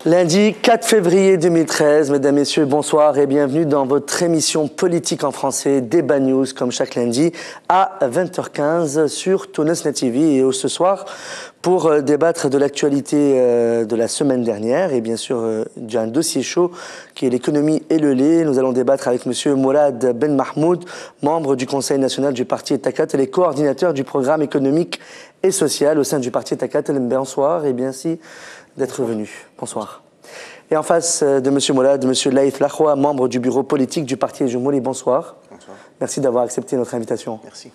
Lundi 4 février 2013, mesdames, messieurs, bonsoir et bienvenue dans votre émission politique en français, Débat News, comme chaque lundi, à 20h15 sur Tounes TV. Et ce soir, pour débattre de l'actualité de la semaine dernière et bien sûr d'un dossier chaud qui est l'économie et le lait, nous allons débattre avec monsieur Mourad Ben Mahmoud, membre du Conseil national du parti Etakat et coordinateur du programme économique et social au sein du parti Etakat. Bonsoir et merci d'être venu. Bonsoir. Et en face de M. Mourad, M. Laïf Lakhwa, membre du bureau politique du parti Jumhuri. Bonsoir. Bonsoir. Merci d'avoir accepté notre invitation. Merci.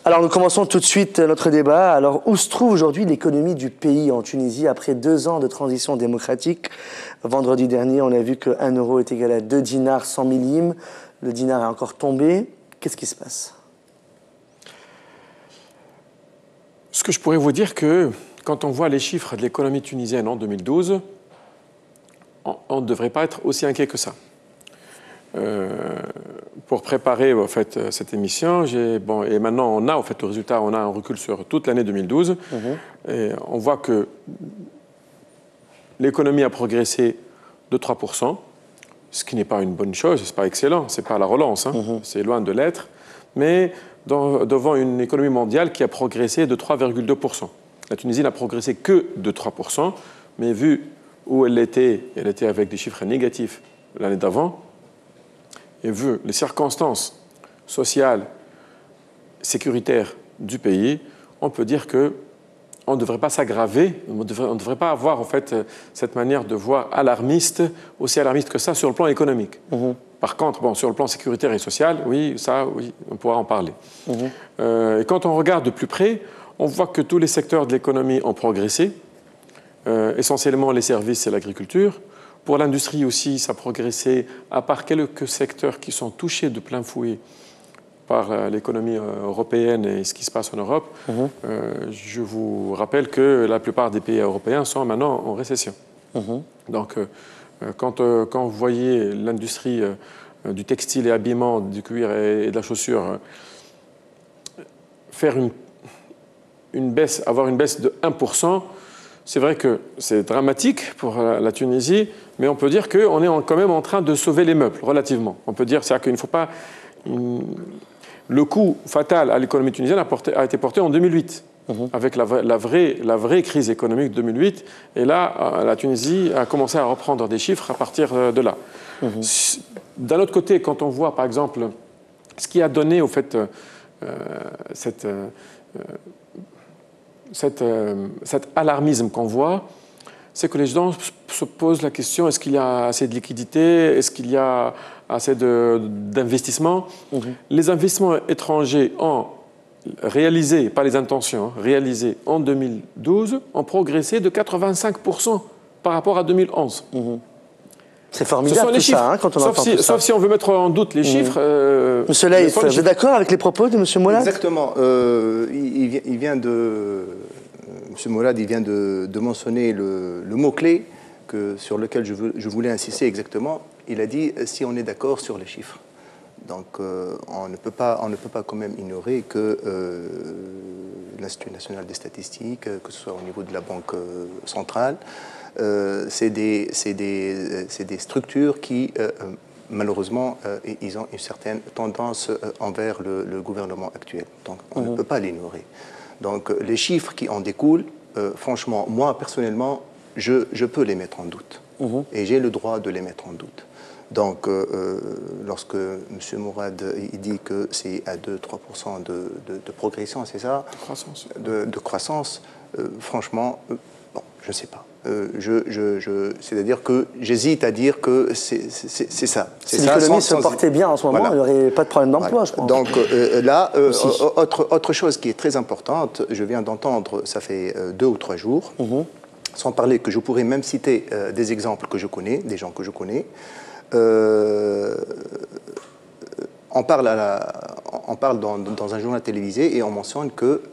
Alors nous commençons tout de suite notre débat. Alors où se trouve aujourd'hui l'économie du pays en Tunisie après 2 ans de transition démocratique? Vendredi dernier, on a vu que 1 euro est égal à 2 dinars 100 millimes. Le dinar est encore tombé. Qu'est-ce qui se passe? Ce que je pourrais vous dire que quand on voit les chiffres de l'économie tunisienne en 2012, on ne devrait pas être aussi inquiet que ça. Pour préparer en fait, cette émission, et maintenant on a en fait, le résultat, on a un recul sur toute l'année 2012, et on voit que l'économie a progressé de 3%, ce qui n'est pas une bonne chose, ce n'est pas excellent, ce n'est pas la relance, c'est loin de l'être, mais devant une économie mondiale qui a progressé de 3,2%. La Tunisie n'a progressé que de 3%, mais vu où elle était avec des chiffres négatifs l'année d'avant, et vu les circonstances sociales, sécuritaires du pays, on peut dire qu'on ne devrait pas s'aggraver, on ne devrait pas avoir en fait cette manière de voir alarmiste, aussi alarmiste que ça sur le plan économique. Par contre, sur le plan sécuritaire et social, oui, on pourra en parler. Et quand on regarde de plus près, on voit que tous les secteurs de l'économie ont progressé, essentiellement les services et l'agriculture. Pour l'industrie aussi, ça a progressé, à part quelques secteurs qui sont touchés de plein fouet par l'économie européenne et ce qui se passe en Europe. Je vous rappelle que la plupart des pays européens sont maintenant en récession. Donc, quand vous voyez l'industrie du textile et habillement, du cuir et de la chaussure faire avoir une baisse de 1%, c'est vrai que c'est dramatique pour la Tunisie, mais on peut dire qu'on est quand même en train de sauver les meubles, relativement. On peut dire qu'il ne faut pas... Le coup fatal à l'économie tunisienne a été porté en 2008, avec la vraie crise économique de 2008. Et là, la Tunisie a commencé à reprendre des chiffres à partir de là. D'un autre côté, quand on voit, par exemple, ce qui a donné, au fait, cet alarmisme qu'on voit, c'est que les gens se posent la question, est-ce qu'il y a assez de liquidité? Est-ce qu'il y a assez d'investissements? Les investissements étrangers réalisés, pas les intentions, réalisés en 2012, ont progressé de 85% par rapport à 2011. C'est formidable tout ça, quand on entend tout ça. Sauf si on veut mettre en doute les chiffres. Monsieur Laïf, vous êtes d'accord avec les propos de Monsieur Mourad? Exactement. Monsieur Mourad, il vient de mentionner le mot-clé sur lequel je voulais insister exactement. Il a dit si on est d'accord sur les chiffres. Donc on ne peut pas quand même ignorer que l'Institut national des statistiques, que ce soit au niveau de la Banque centrale, c'est des structures qui, malheureusement, ils ont une certaine tendance envers le gouvernement actuel. Donc, on ne peut pas l'ignorer. Donc, les chiffres qui en découlent, franchement, moi, personnellement, je peux les mettre en doute. Et j'ai le droit de les mettre en doute. Donc, lorsque M. Mourad il dit que c'est à 2-3% de progression, c'est ça? De croissance. Franchement, bon, je ne sais pas. C'est-à-dire que j'hésite à dire que c'est ça. Si l'économie se portait bien en ce moment, il n'y aurait pas de problème d'emploi, je pense. Donc là, autre chose qui est très importante, je viens d'entendre, ça fait 2 ou 3 jours, sans parler que je pourrais même citer des exemples que je connais, des gens que je connais. On parle dans un journal télévisé et on mentionne que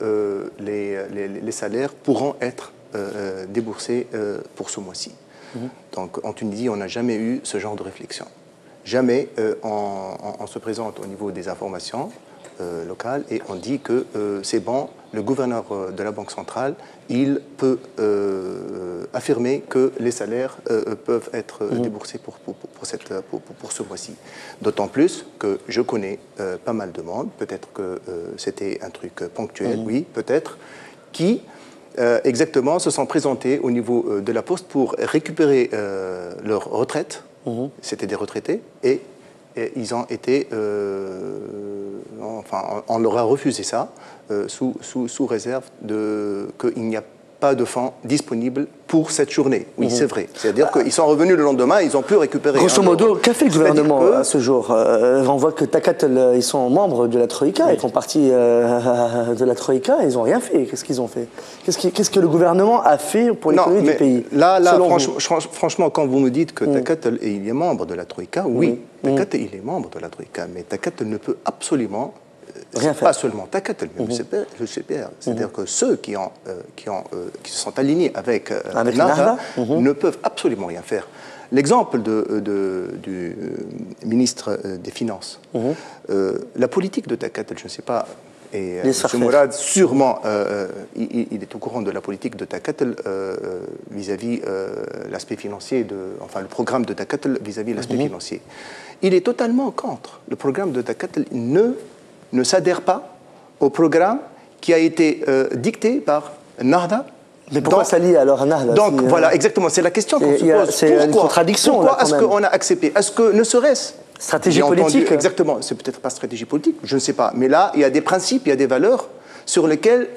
les salaires pourront être déboursés pour ce mois-ci. Donc en Tunisie, on n'a jamais eu ce genre de réflexion. Jamais on se présente au niveau des informations locales et on dit que c'est bon, le gouverneur de la Banque centrale, il peut affirmer que les salaires peuvent être déboursés pour ce mois-ci. D'autant plus que je connais pas mal de monde, peut-être que c'était un truc ponctuel, oui, peut-être, qui exactement se sont présentés au niveau de la Poste pour récupérer leur retraite. C'était des retraités et ils ont été, enfin, on leur a refusé ça sous réserve qu'il n'y a pas de fonds disponibles pour cette journée. Oui, c'est vrai. C'est-à-dire qu'ils sont revenus le lendemain, ils ont pu récupérer. Grosso modo, qu'a fait le gouvernement à ce jour? On voit que Takatel, ils sont membres de la Troïka, ils font partie de la Troïka, ils n'ont rien fait. Qu'est-ce qu'ils ont fait? Qu'est-ce que le gouvernement a fait pour l'économie du pays? Là franchement, quand vous me dites que Takatel il est membre de la Troïka, oui, Takatel il est membre de la Troïka, mais Takatel ne peut absolument rien faire. Pas seulement Takatel, mais le CPR. C'est-à-dire que ceux qui se sont alignés avec Nahda ne peuvent absolument rien faire. L'exemple du ministre des Finances, la politique de Takatel, je ne sais pas, et M. Mourad, sûrement, il est au courant de la politique de Takatel vis-à-vis l'aspect financier, enfin le programme de Takatel vis-à-vis l'aspect financier. Il est totalement contre. Le programme de Takatel ne s'adhère pas au programme qui a été dicté par Nahda. Mais pourquoi ça lie alors à Nahda? Donc voilà, exactement, c'est la question qu'on se pose. C'est une contradiction. Pourquoi est-ce qu'on a accepté? Est-ce que ne serait-ce stratégie politique? Exactement, c'est peut-être pas stratégie politique, je ne sais pas. Mais là, il y a des principes, il y a des valeurs sur lesquelles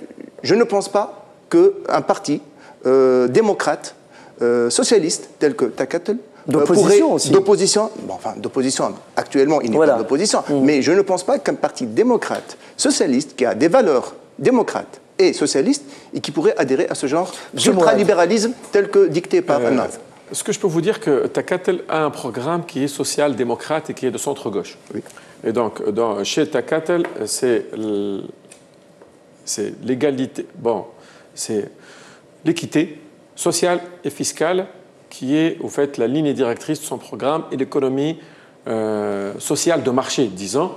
je ne pense pas qu'un parti démocrate, socialiste, tel que Takatel, d'opposition aussi. D'opposition, actuellement il n'est pas d'opposition, mais je ne pense pas qu'un parti démocrate, socialiste, qui a des valeurs démocrates et socialistes, et qui pourrait adhérer à ce genre d'ultralibéralisme tel que dicté par Nahda. Est-ce que je peux vous dire que Takatel a un programme qui est social-démocrate et qui est de centre-gauche? Oui. Et donc, chez Takatel, c'est l'égalité, c'est l'équité sociale et fiscale qui est, au fait, la ligne directrice de son programme et l'économie sociale de marché, disons.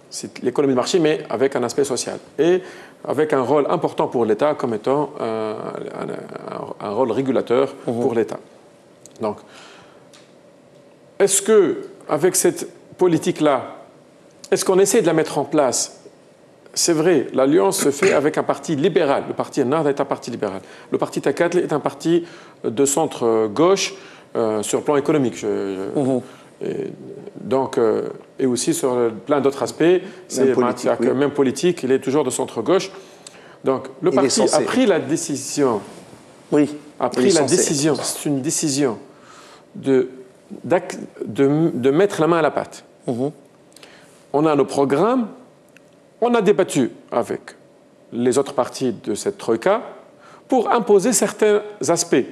C'est l'économie de marché, mais avec un aspect social. Et avec un rôle important pour l'État comme étant un rôle régulateur pour l'État. Donc, est-ce qu'avec cette politique-là, est-ce qu'on essaie de la mettre en place? C'est vrai, l'alliance se fait avec un parti libéral. Le parti Nahda est un parti libéral. Le parti Takatel est un parti de centre-gauche sur le plan économique. Et aussi sur plein d'autres aspects. Même politique, il est toujours de centre-gauche. Donc, le parti a pris la décision. Oui. C'est une décision de mettre la main à la pâte. On a nos programmes, on a débattu avec les autres partis de cette troïka pour imposer certains aspects.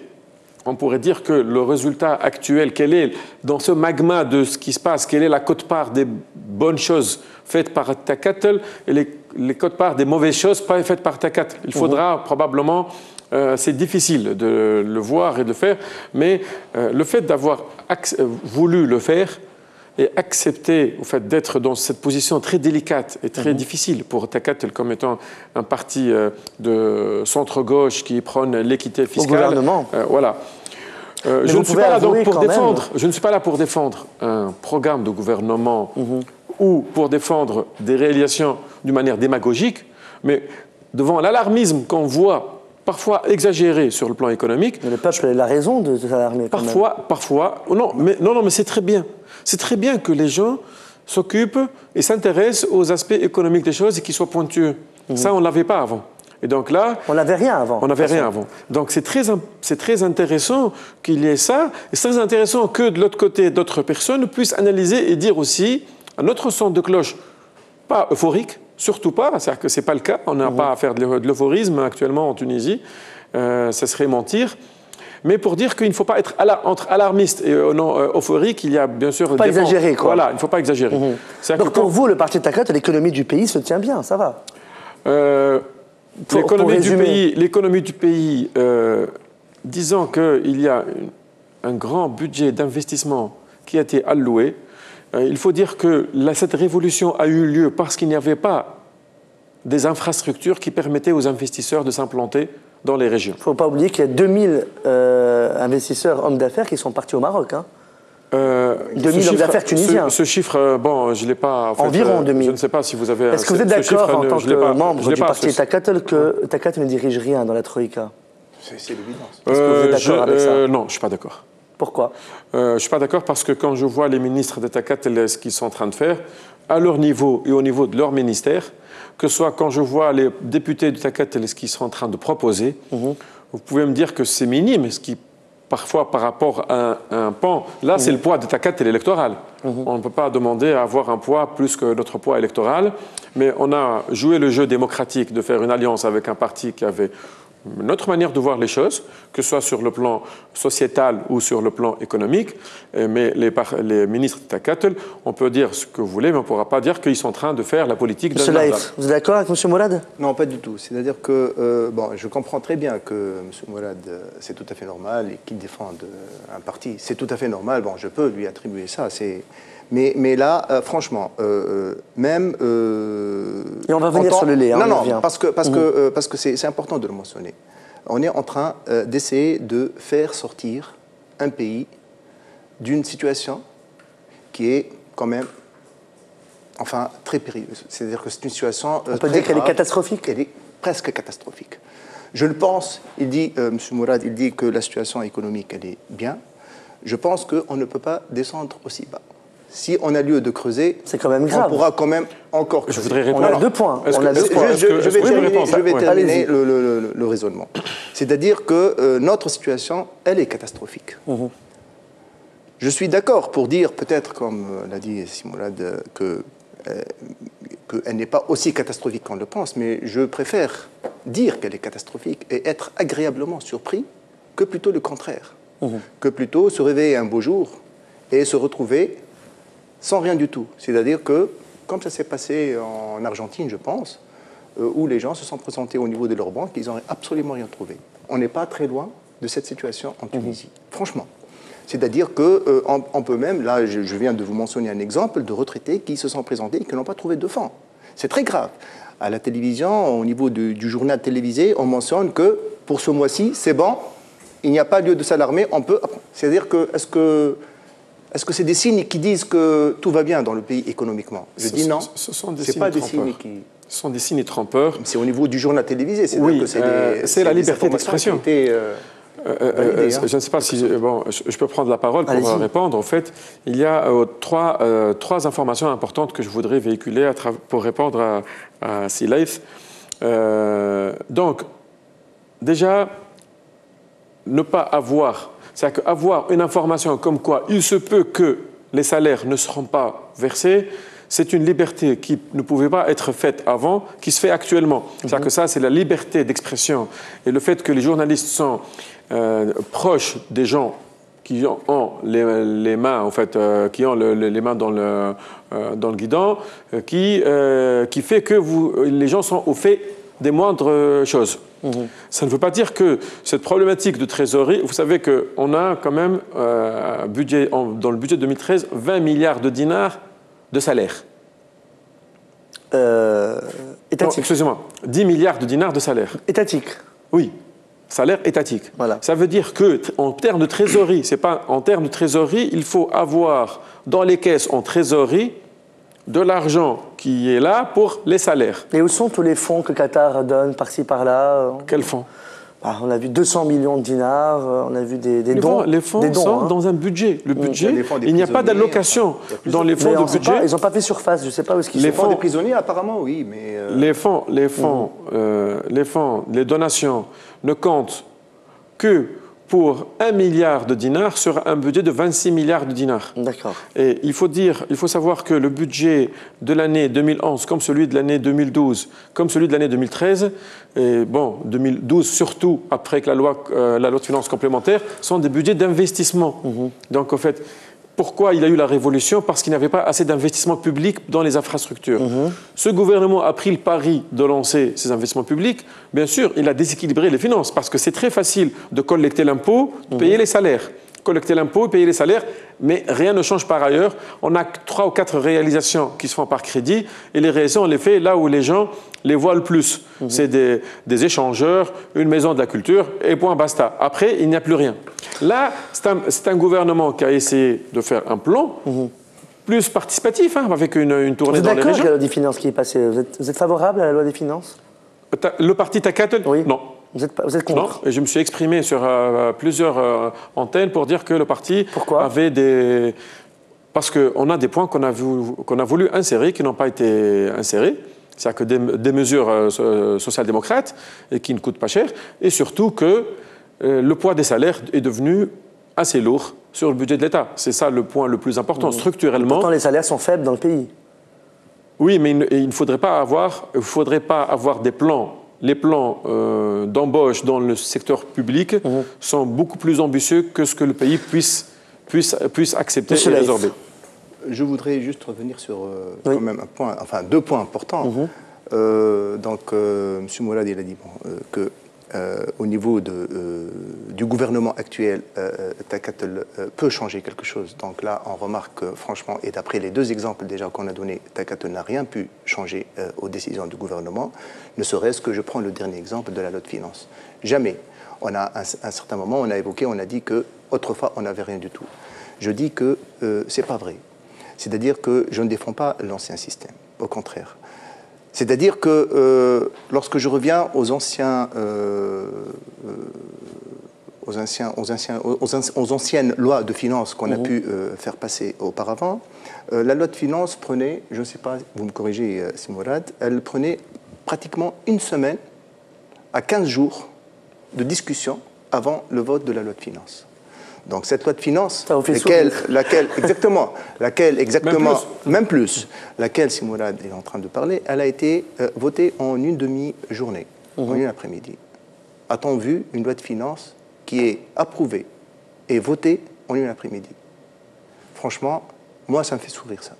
On pourrait dire que le résultat actuel, quel est dans ce magma de ce qui se passe, quelle est la quote-part des bonnes choses faites par Takatel et les quote-part des mauvaises choses pas faites par Takatel. Il faudra probablement... c'est difficile de le voir et de le faire, mais le fait d'avoir voulu le faire et accepter au fait d'être dans cette position très délicate et très difficile pour Takatel comme étant un parti de centre-gauche qui prône l'équité fiscale. Au gouvernement. Voilà. Je ne suis pas là donc pour défendre. Je ne suis pas là pour défendre un programme de gouvernement ou pour défendre des réalisations d'une manière démagogique, mais devant l'alarmisme qu'on voit parfois exagéré sur le plan économique. Mais le peuple a la raison de s'alarmer. Parfois. Non, mais c'est très bien. C'est très bien que les gens s'occupent et s'intéressent aux aspects économiques des choses et qu'ils soient pointueux. Ça, on ne l'avait pas avant. Et donc là... On n'avait rien avant. On n'avait rien avant. Donc c'est très intéressant qu'il y ait ça. Et c'est très intéressant que de l'autre côté, d'autres personnes puissent analyser et dire aussi un autre son de cloche, pas euphorique, surtout pas, c'est-à-dire que ce n'est pas le cas. On n'a pas à faire de l'euphorisme actuellement en Tunisie. Ça serait mentir. Mais pour dire qu'il ne faut pas être entre alarmiste et euphorique, il y a bien sûr... Il ne faut pas exagérer, quoi. Voilà, il ne faut pas exagérer. Donc pour vous, le parti Takatel, l'économie du pays se tient bien, ça va? L'économie du pays, disons qu'il y a un grand budget d'investissement qui a été alloué. Il faut dire que cette révolution a eu lieu parce qu'il n'y avait pas des infrastructures qui permettaient aux investisseurs de s'implanter dans les régions. Il ne faut pas oublier qu'il y a 2000 investisseurs, hommes d'affaires qui sont partis au Maroc. Hein. 2000 hommes d'affaires tunisiens. Ce chiffre, bon, je ne l'ai pas... En fait, environ 2000. Je ne sais pas si vous avez... Est-ce que vous êtes d'accord, en tant que membre du parti Takat, que Takat ne dirige rien dans la Troïka? C'est l'évidence. Est-ce que vous êtes d'accord avec ça? Non, je ne suis pas d'accord. Pourquoi? Je ne suis pas d'accord parce que quand je vois les ministres de Takat et ce qu'ils sont en train de faire, à leur niveau et au niveau de leur ministère, que ce soit quand je vois les députés de Takat et ce qu'ils sont en train de proposer, vous pouvez me dire que c'est minime, ce qui parfois par rapport à un pan, là c'est le poids de Takat et l'électoral. On ne peut pas demander à avoir un poids plus que notre poids électoral, mais on a joué le jeu démocratique de faire une alliance avec un parti qui avait notre manière de voir les choses, que ce soit sur le plan sociétal ou sur le plan économique. Mais les ministres de Takat, on peut dire ce que vous voulez, mais on ne pourra pas dire qu'ils sont en train de faire la politique de Monsieur Laïf, vous êtes d'accord avec M. Mourad? Non, pas du tout. C'est-à-dire que, bon, je comprends très bien que M. Mourad, c'est tout à fait normal et qu'il défende un parti. C'est tout à fait normal. Bon, je peux lui attribuer ça. Mais là, franchement, même... Et on va revenir sur le lait. Hein, non, parce que c'est important de le mentionner. On est en train d'essayer de faire sortir un pays d'une situation qui est quand même, enfin, très périlleuse. C'est-à-dire que c'est une situation on peut dire qu'elle est catastrophique. Elle est presque catastrophique. Je le pense, il dit, M. Mourad, il dit que la situation économique, elle est bien. Je pense qu'on ne peut pas descendre aussi bas. Si on a lieu de creuser, c'est quand même grave. On pourra quand même encore creuser. Je voudrais répondre. On a deux points. Je vais terminer le raisonnement. C'est-à-dire que notre situation, elle est catastrophique. Je suis d'accord pour dire, peut-être, comme l'a dit Simourad, qu'elle n'est pas aussi catastrophique qu'on le pense, mais je préfère dire qu'elle est catastrophique et être agréablement surpris que plutôt le contraire. Que plutôt se réveiller un beau jour et se retrouver sans rien du tout. C'est-à-dire que, comme ça s'est passé en Argentine, je pense, où les gens se sont présentés au niveau de leur banque, ils n'ont absolument rien trouvé. On n'est pas très loin de cette situation en Tunisie, franchement. C'est-à-dire qu'on peut même, là je viens de vous mentionner un exemple de retraités qui se sont présentés et qui n'ont pas trouvé de fonds. C'est très grave. À la télévision, au niveau du journal télévisé, on mentionne que pour ce mois-ci, c'est bon, il n'y a pas lieu de s'alarmer, on peut... C'est-à-dire que, est-ce que c'est des signes qui disent que tout va bien dans le pays économiquement? Je dis non, ce n'est pas des signes qui... Ce sont des signes trompeurs. C'est au niveau du journal télévisé. Oui, c'est la liberté d'expression. Je ne sais pas si je peux prendre la parole pour répondre. En fait, il y a trois informations importantes que je voudrais véhiculer pour répondre à Silaïf. Donc, déjà, ne pas avoir... C'est-à-dire qu'avoir une information comme quoi il se peut que les salaires ne seront pas versés, c'est une liberté qui ne pouvait pas être faite avant, qui se fait actuellement. C'est-à-dire que ça, c'est la liberté d'expression. Et le fait que les journalistes sont proches des gens qui ont les mains, en fait, qui ont les mains dans le guidon, qui fait que les gens sont au fait des moindres choses. Ça ne veut pas dire que cette problématique de trésorerie, vous savez qu'on a quand même, dans le budget 2013, 20 milliards de dinars de salaire. Étatique. Excusez-moi, 10 milliards de dinars de salaire. Étatique. Oui, salaire étatique. Voilà. Ça veut dire qu'en termes de trésorerie, c'est pas en termes de trésorerie, il faut avoir dans les caisses en trésorerie de l'argent qui est là pour les salaires. Et où sont tous les fonds que Qatar donne par-ci, par-là? Quels fonds? On a vu 200 millions de dinars, on a vu des dons. Les fonds sont dans un budget. Le budget, il n'y a pas d'allocation dans les fonds de budget. Ils n'ont pas fait surface, je ne sais pas où est-ce qu'ils sont. Les fonds des prisonniers, apparemment, oui, mais... Les donations ne comptent que pour 1 milliard de dinars sur un budget de 26 milliards de dinars. D'accord. Et il faut savoir que le budget de l'année 2011, comme celui de l'année 2012, comme celui de l'année 2013, et bon, 2012 surtout, après que la loi de finances complémentaire, sont des budgets d'investissement. Donc, en fait, pourquoi il y a eu la révolution? Parce qu'il n'y avait pas assez d'investissement public dans les infrastructures. Ce gouvernement a pris le pari de lancer ces investissements publics. Bien sûr, il a déséquilibré les finances parce que c'est très facile de collecter l'impôt, de payer les salaires. collecter l'impôt, payer les salaires, mais rien ne change par ailleurs. On a 3 ou 4 réalisations qui se font par crédit, et les réalisations, on les fait là où les gens les voient le plus. C'est des échangeurs, une maison de la culture, et point, basta. Après, il n'y a plus rien. Là, c'est un gouvernement qui a essayé de faire un plan plus participatif, hein, avec une tournée dans les régions. Vous êtes d'accord avec la loi des finances qui est passée? Vous êtes favorable à la loi des finances? Le parti Takatel? Oui. Non. Vous êtes contre? Non, et je me suis exprimé sur plusieurs antennes pour dire que le parti avait des... Parce qu'on a des points qu'on a voulu insérer, qui n'ont pas été insérés. C'est-à-dire que des mesures social-démocrates et qui ne coûtent pas cher. Et surtout que le poids des salaires est devenu assez lourd sur le budget de l'État. C'est ça le point le plus important. Structurellement... Pourtant, les salaires sont faibles dans le pays. Oui, mais il ne faudrait pas avoir des plans. Les plans d'embauche dans le secteur public sont beaucoup plus ambitieux que ce que le pays puisse accepter et résorber. Je voudrais juste revenir sur quand même un point, enfin 2 points importants. Donc, M. Mourad, il a dit que au niveau du gouvernement actuel, Takatel peut changer quelque chose. Donc là, on remarque franchement, et d'après les 2 exemples déjà qu'on a donnés, Takatel n'a rien pu changer aux décisions du gouvernement, ne serait-ce que je prends le dernier exemple de la loi de finances. Jamais. On a, à un certain moment, on a évoqué, on a dit qu'autrefois, on n'avait rien du tout. Je dis que ce n'est pas vrai. C'est-à-dire que je ne défends pas l'ancien système, au contraire. C'est-à-dire que lorsque je reviens aux anciennes lois de finances qu'on a pu faire passer auparavant, la loi de finances prenait, je ne sais pas, vous me corrigez, Mourad, elle prenait pratiquement 1 semaine à 15 jours de discussion avant le vote de la loi de finances. Donc cette loi de finances, laquelle si Mourad est en train de parler, elle a été votée en une demi-journée, en une après-midi. A-t-on vu une loi de finances qui est approuvée et votée en une après-midi? Franchement, moi ça me fait sourire ça.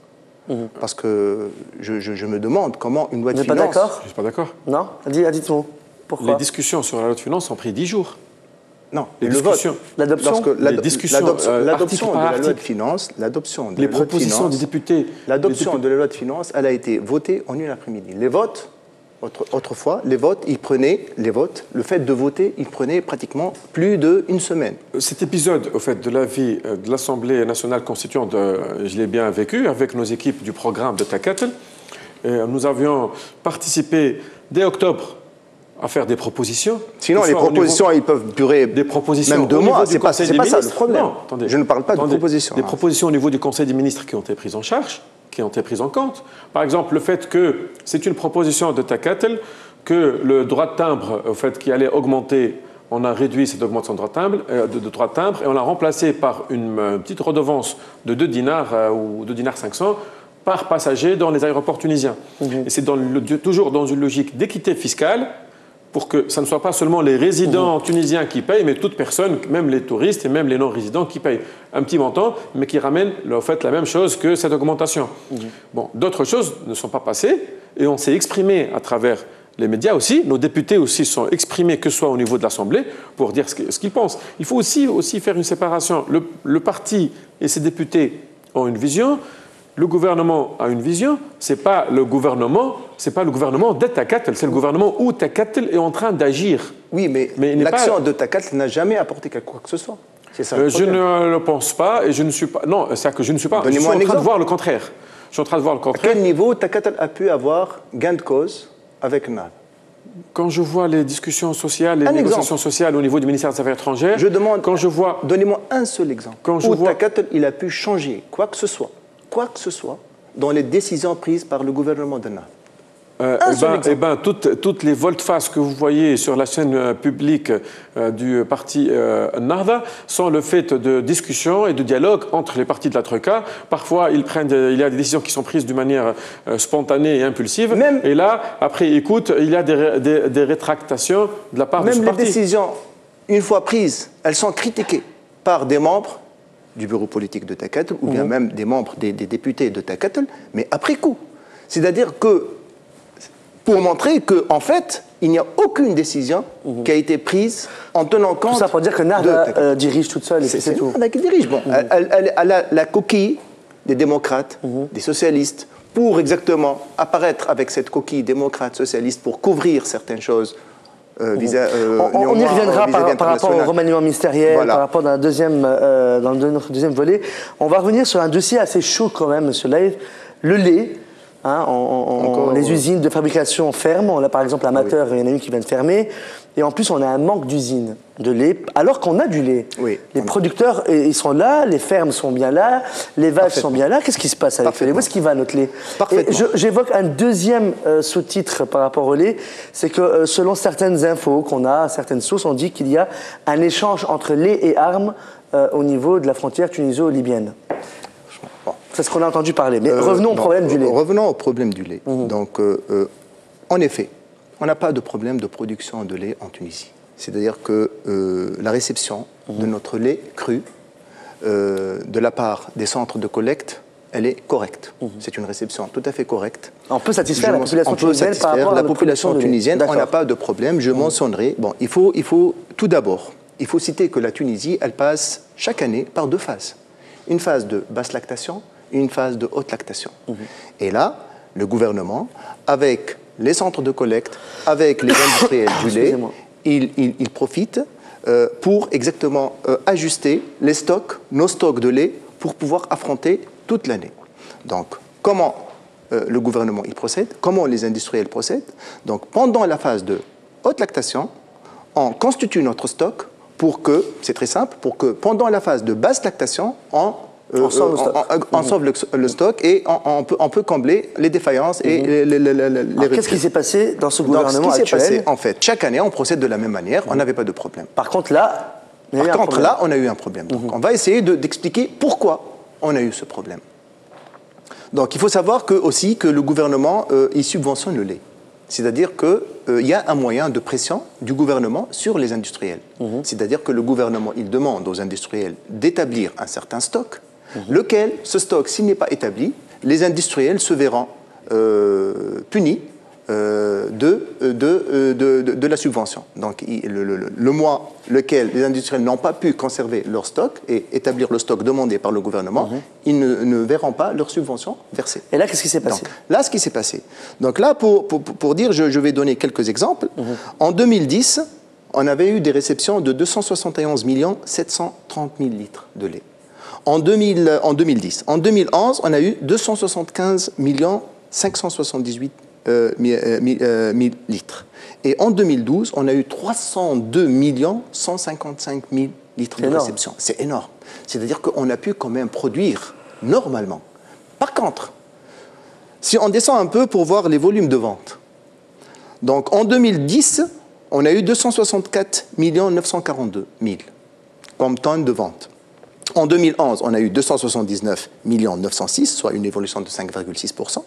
Parce que je me demande comment une loi de finances... Vous n'êtes pas d'accord? Je ne suis pas d'accord. Non? Dites-moi. Pourquoi? Les discussions sur la loi de finances ont pris 10 jours. Non, les discussions. L'adoption de la loi de finances, l'adoption de la loi de finances, elle a été votée en une après-midi. Les votes, autrefois, le fait de voter, il prenait pratiquement plus d'1 semaine. Cet épisode, au fait, de l'avis de l'Assemblée nationale constituante, je l'ai bien vécu avec nos équipes du programme de Takatel. Nous avions participé dès octobre à faire des propositions. Sinon, les propositions, ils peuvent durer même 2 mois. C'est pas ça le problème. Non, attendez, je ne parle pas de propositions. Des propositions au niveau du Conseil des ministres qui ont été prises en charge, qui ont été prises en compte. Par exemple, le fait que c'est une proposition de Takatel, que le droit de timbre, au fait, qui allait augmenter, on a réduit cette augmentation de droit de timbre et on l'a remplacé par une petite redevance de 2 dinars ou 2 dinars 500 par passager dans les aéroports tunisiens. Et c'est toujours dans une logique d'équité fiscale, pour que ça ne soit pas seulement les résidents tunisiens qui payent, mais toute personne, même les touristes et même les non-résidents qui payent un petit montant, mais qui ramènent en fait la même chose que cette augmentation. Bon, d'autres choses ne sont pas passées et on s'est exprimé à travers les médias aussi, nos députés aussi sont exprimés, que ce soit au niveau de l'Assemblée, pour dire ce qu'ils pensent. Il faut aussi faire une séparation. Le parti et ses députés ont une vision. Le gouvernement a une vision, c'est pas le gouvernement de Takatel, c'est le gouvernement où Takatel est en train d'agir. Oui, mais l'action de Takatel n'a jamais apporté quoi que ce soit. C'est ça. Je ne le pense pas et je ne suis pas. Non, c'est-à-dire que je ne suis pas. Je suis en train de voir le contraire. Je suis en train de voir le contraire. À quel niveau Takatel a pu avoir gain de cause avec NAV? Quand je vois les discussions sociales, les négociations sociales au niveau du ministère des Affaires étrangères, donnez-moi un seul exemple où Takatel il a pu changer quoi que ce soit dans les décisions prises par le gouvernement de NAV. Toutes les volte-face que vous voyez sur la chaîne publique du parti Nahda sont le fait de discussions et de dialogue entre les partis de la Troïka. Parfois, il y a des décisions qui sont prises d'une manière spontanée et impulsive. Et là, après écoute, il y a des rétractations de la part de ce parti. Même les décisions, une fois prises, elles sont critiquées par des membres du bureau politique de Takatel, ou bien même des membres des députés de Takatel, mais après coup. C'est-à-dire que, pour montrer qu'en fait, il n'y a aucune décision qui a été prise en tenant compte... Tout ça pour dire que Narda dirige toute seule et c'est tout. Narda qui dirige. Bon, elle a la coquille des démocrates, des socialistes, pour exactement apparaître avec cette coquille démocrate-socialiste pour couvrir certaines choses. On y reviendra par rapport au remaniement ministériel, par rapport dans notre deuxième volet. On va revenir sur un dossier assez chaud quand même, M. Laïf, le lait. Hein, les usines de fabrication ferment. On a par exemple Amateur, il y en a une qui vient de fermer. Et en plus, on a un manque d'usines de lait, alors qu'on a du lait. Oui, les producteurs, ils sont là, les fermes sont bien là, les vaches sont bien là. Qu'est-ce qui se passe avec le lait? Où est-ce qu'il va, notre lait? J'évoque un deuxième sous-titre par rapport au lait. C'est que selon certaines infos qu'on a, certaines sources, on dit qu'il y a un échange entre lait et armes au niveau de la frontière tuniso-libyenne. C'est ce qu'on a entendu parler. Mais revenons au problème du lait. Revenons au problème du lait. Donc, en effet, on n'a pas de problème de production de lait en Tunisie. C'est-à-dire que la réception de notre lait cru de la part des centres de collecte, elle est correcte. C'est une réception tout à fait correcte. On peut satisfaire la population tunisienne par rapport à la population tunisienne. On n'a pas de problème. Je mentionnerai. Bon, il faut tout d'abord, il faut citer que la Tunisie, elle passe chaque année par 2 phases. Une phase de basse lactation, une phase de haute lactation. Et là, le gouvernement, avec les centres de collecte, avec les industriels du lait, il profite pour exactement ajuster les stocks, nos stocks de lait, pour pouvoir affronter toute l'année. Donc, comment le gouvernement il procède? Comment les industriels procèdent? Donc, pendant la phase de haute lactation, on constitue notre stock pour que, c'est très simple, pour que pendant la phase de basse lactation, on sauve le stock et on peut combler les défaillances et les qu'est-ce qui s'est passé dans ce gouvernement actuel? En fait, chaque année, on procède de la même manière, on n'avait pas de problème. Par contre, là, on a eu un problème. Donc, on va essayer d'expliquer pourquoi on a eu ce problème. Donc, il faut savoir aussi que le gouvernement, il subventionne le lait. C'est-à-dire qu'il y a un moyen de pression du gouvernement sur les industriels. C'est-à-dire que le gouvernement, il demande aux industriels d'établir un certain stock, lequel, ce stock, s'il n'est pas établi, les industriels se verront punis de la subvention. Donc, le mois lequel les industriels n'ont pas pu conserver leur stock et établir le stock demandé par le gouvernement, ils ne verront pas leur subvention versée. Et là, qu'est-ce qui s'est passé? Donc, là, ce qui s'est passé. Donc là, pour dire, je vais donner quelques exemples. En 2010, on avait eu des réceptions de 271 730 000 litres de lait. En 2010. En 2011, on a eu 275 578 000 litres. Et en 2012, on a eu 302 155 000 litres de réception. C'est énorme. C'est-à-dire qu'on a pu quand même produire normalement. Par contre, si on descend un peu pour voir les volumes de vente. Donc en 2010, on a eu 264 942 000 comme tonnes de vente. En 2011, on a eu 279 906, soit une évolution de 5,6%.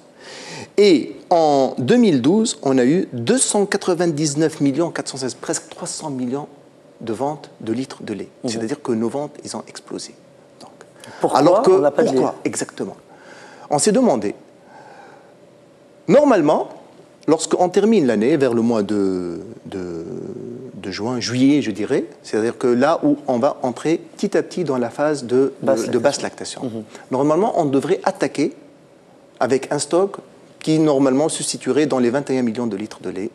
Et en 2012, on a eu 299 416, presque 300 millions de ventes de litres de lait. C'est-à-dire que nos ventes, ils ont explosé. Donc, pourquoi on n'a pas de lait? Exactement. On s'est demandé, normalement, lorsqu'on termine l'année, vers le mois de juin, juillet, je dirais, c'est-à-dire que là où on va entrer petit à petit dans la phase de basse lactation. Normalement, on devrait attaquer avec un stock qui normalement se situerait dans les 21 millions de litres de lait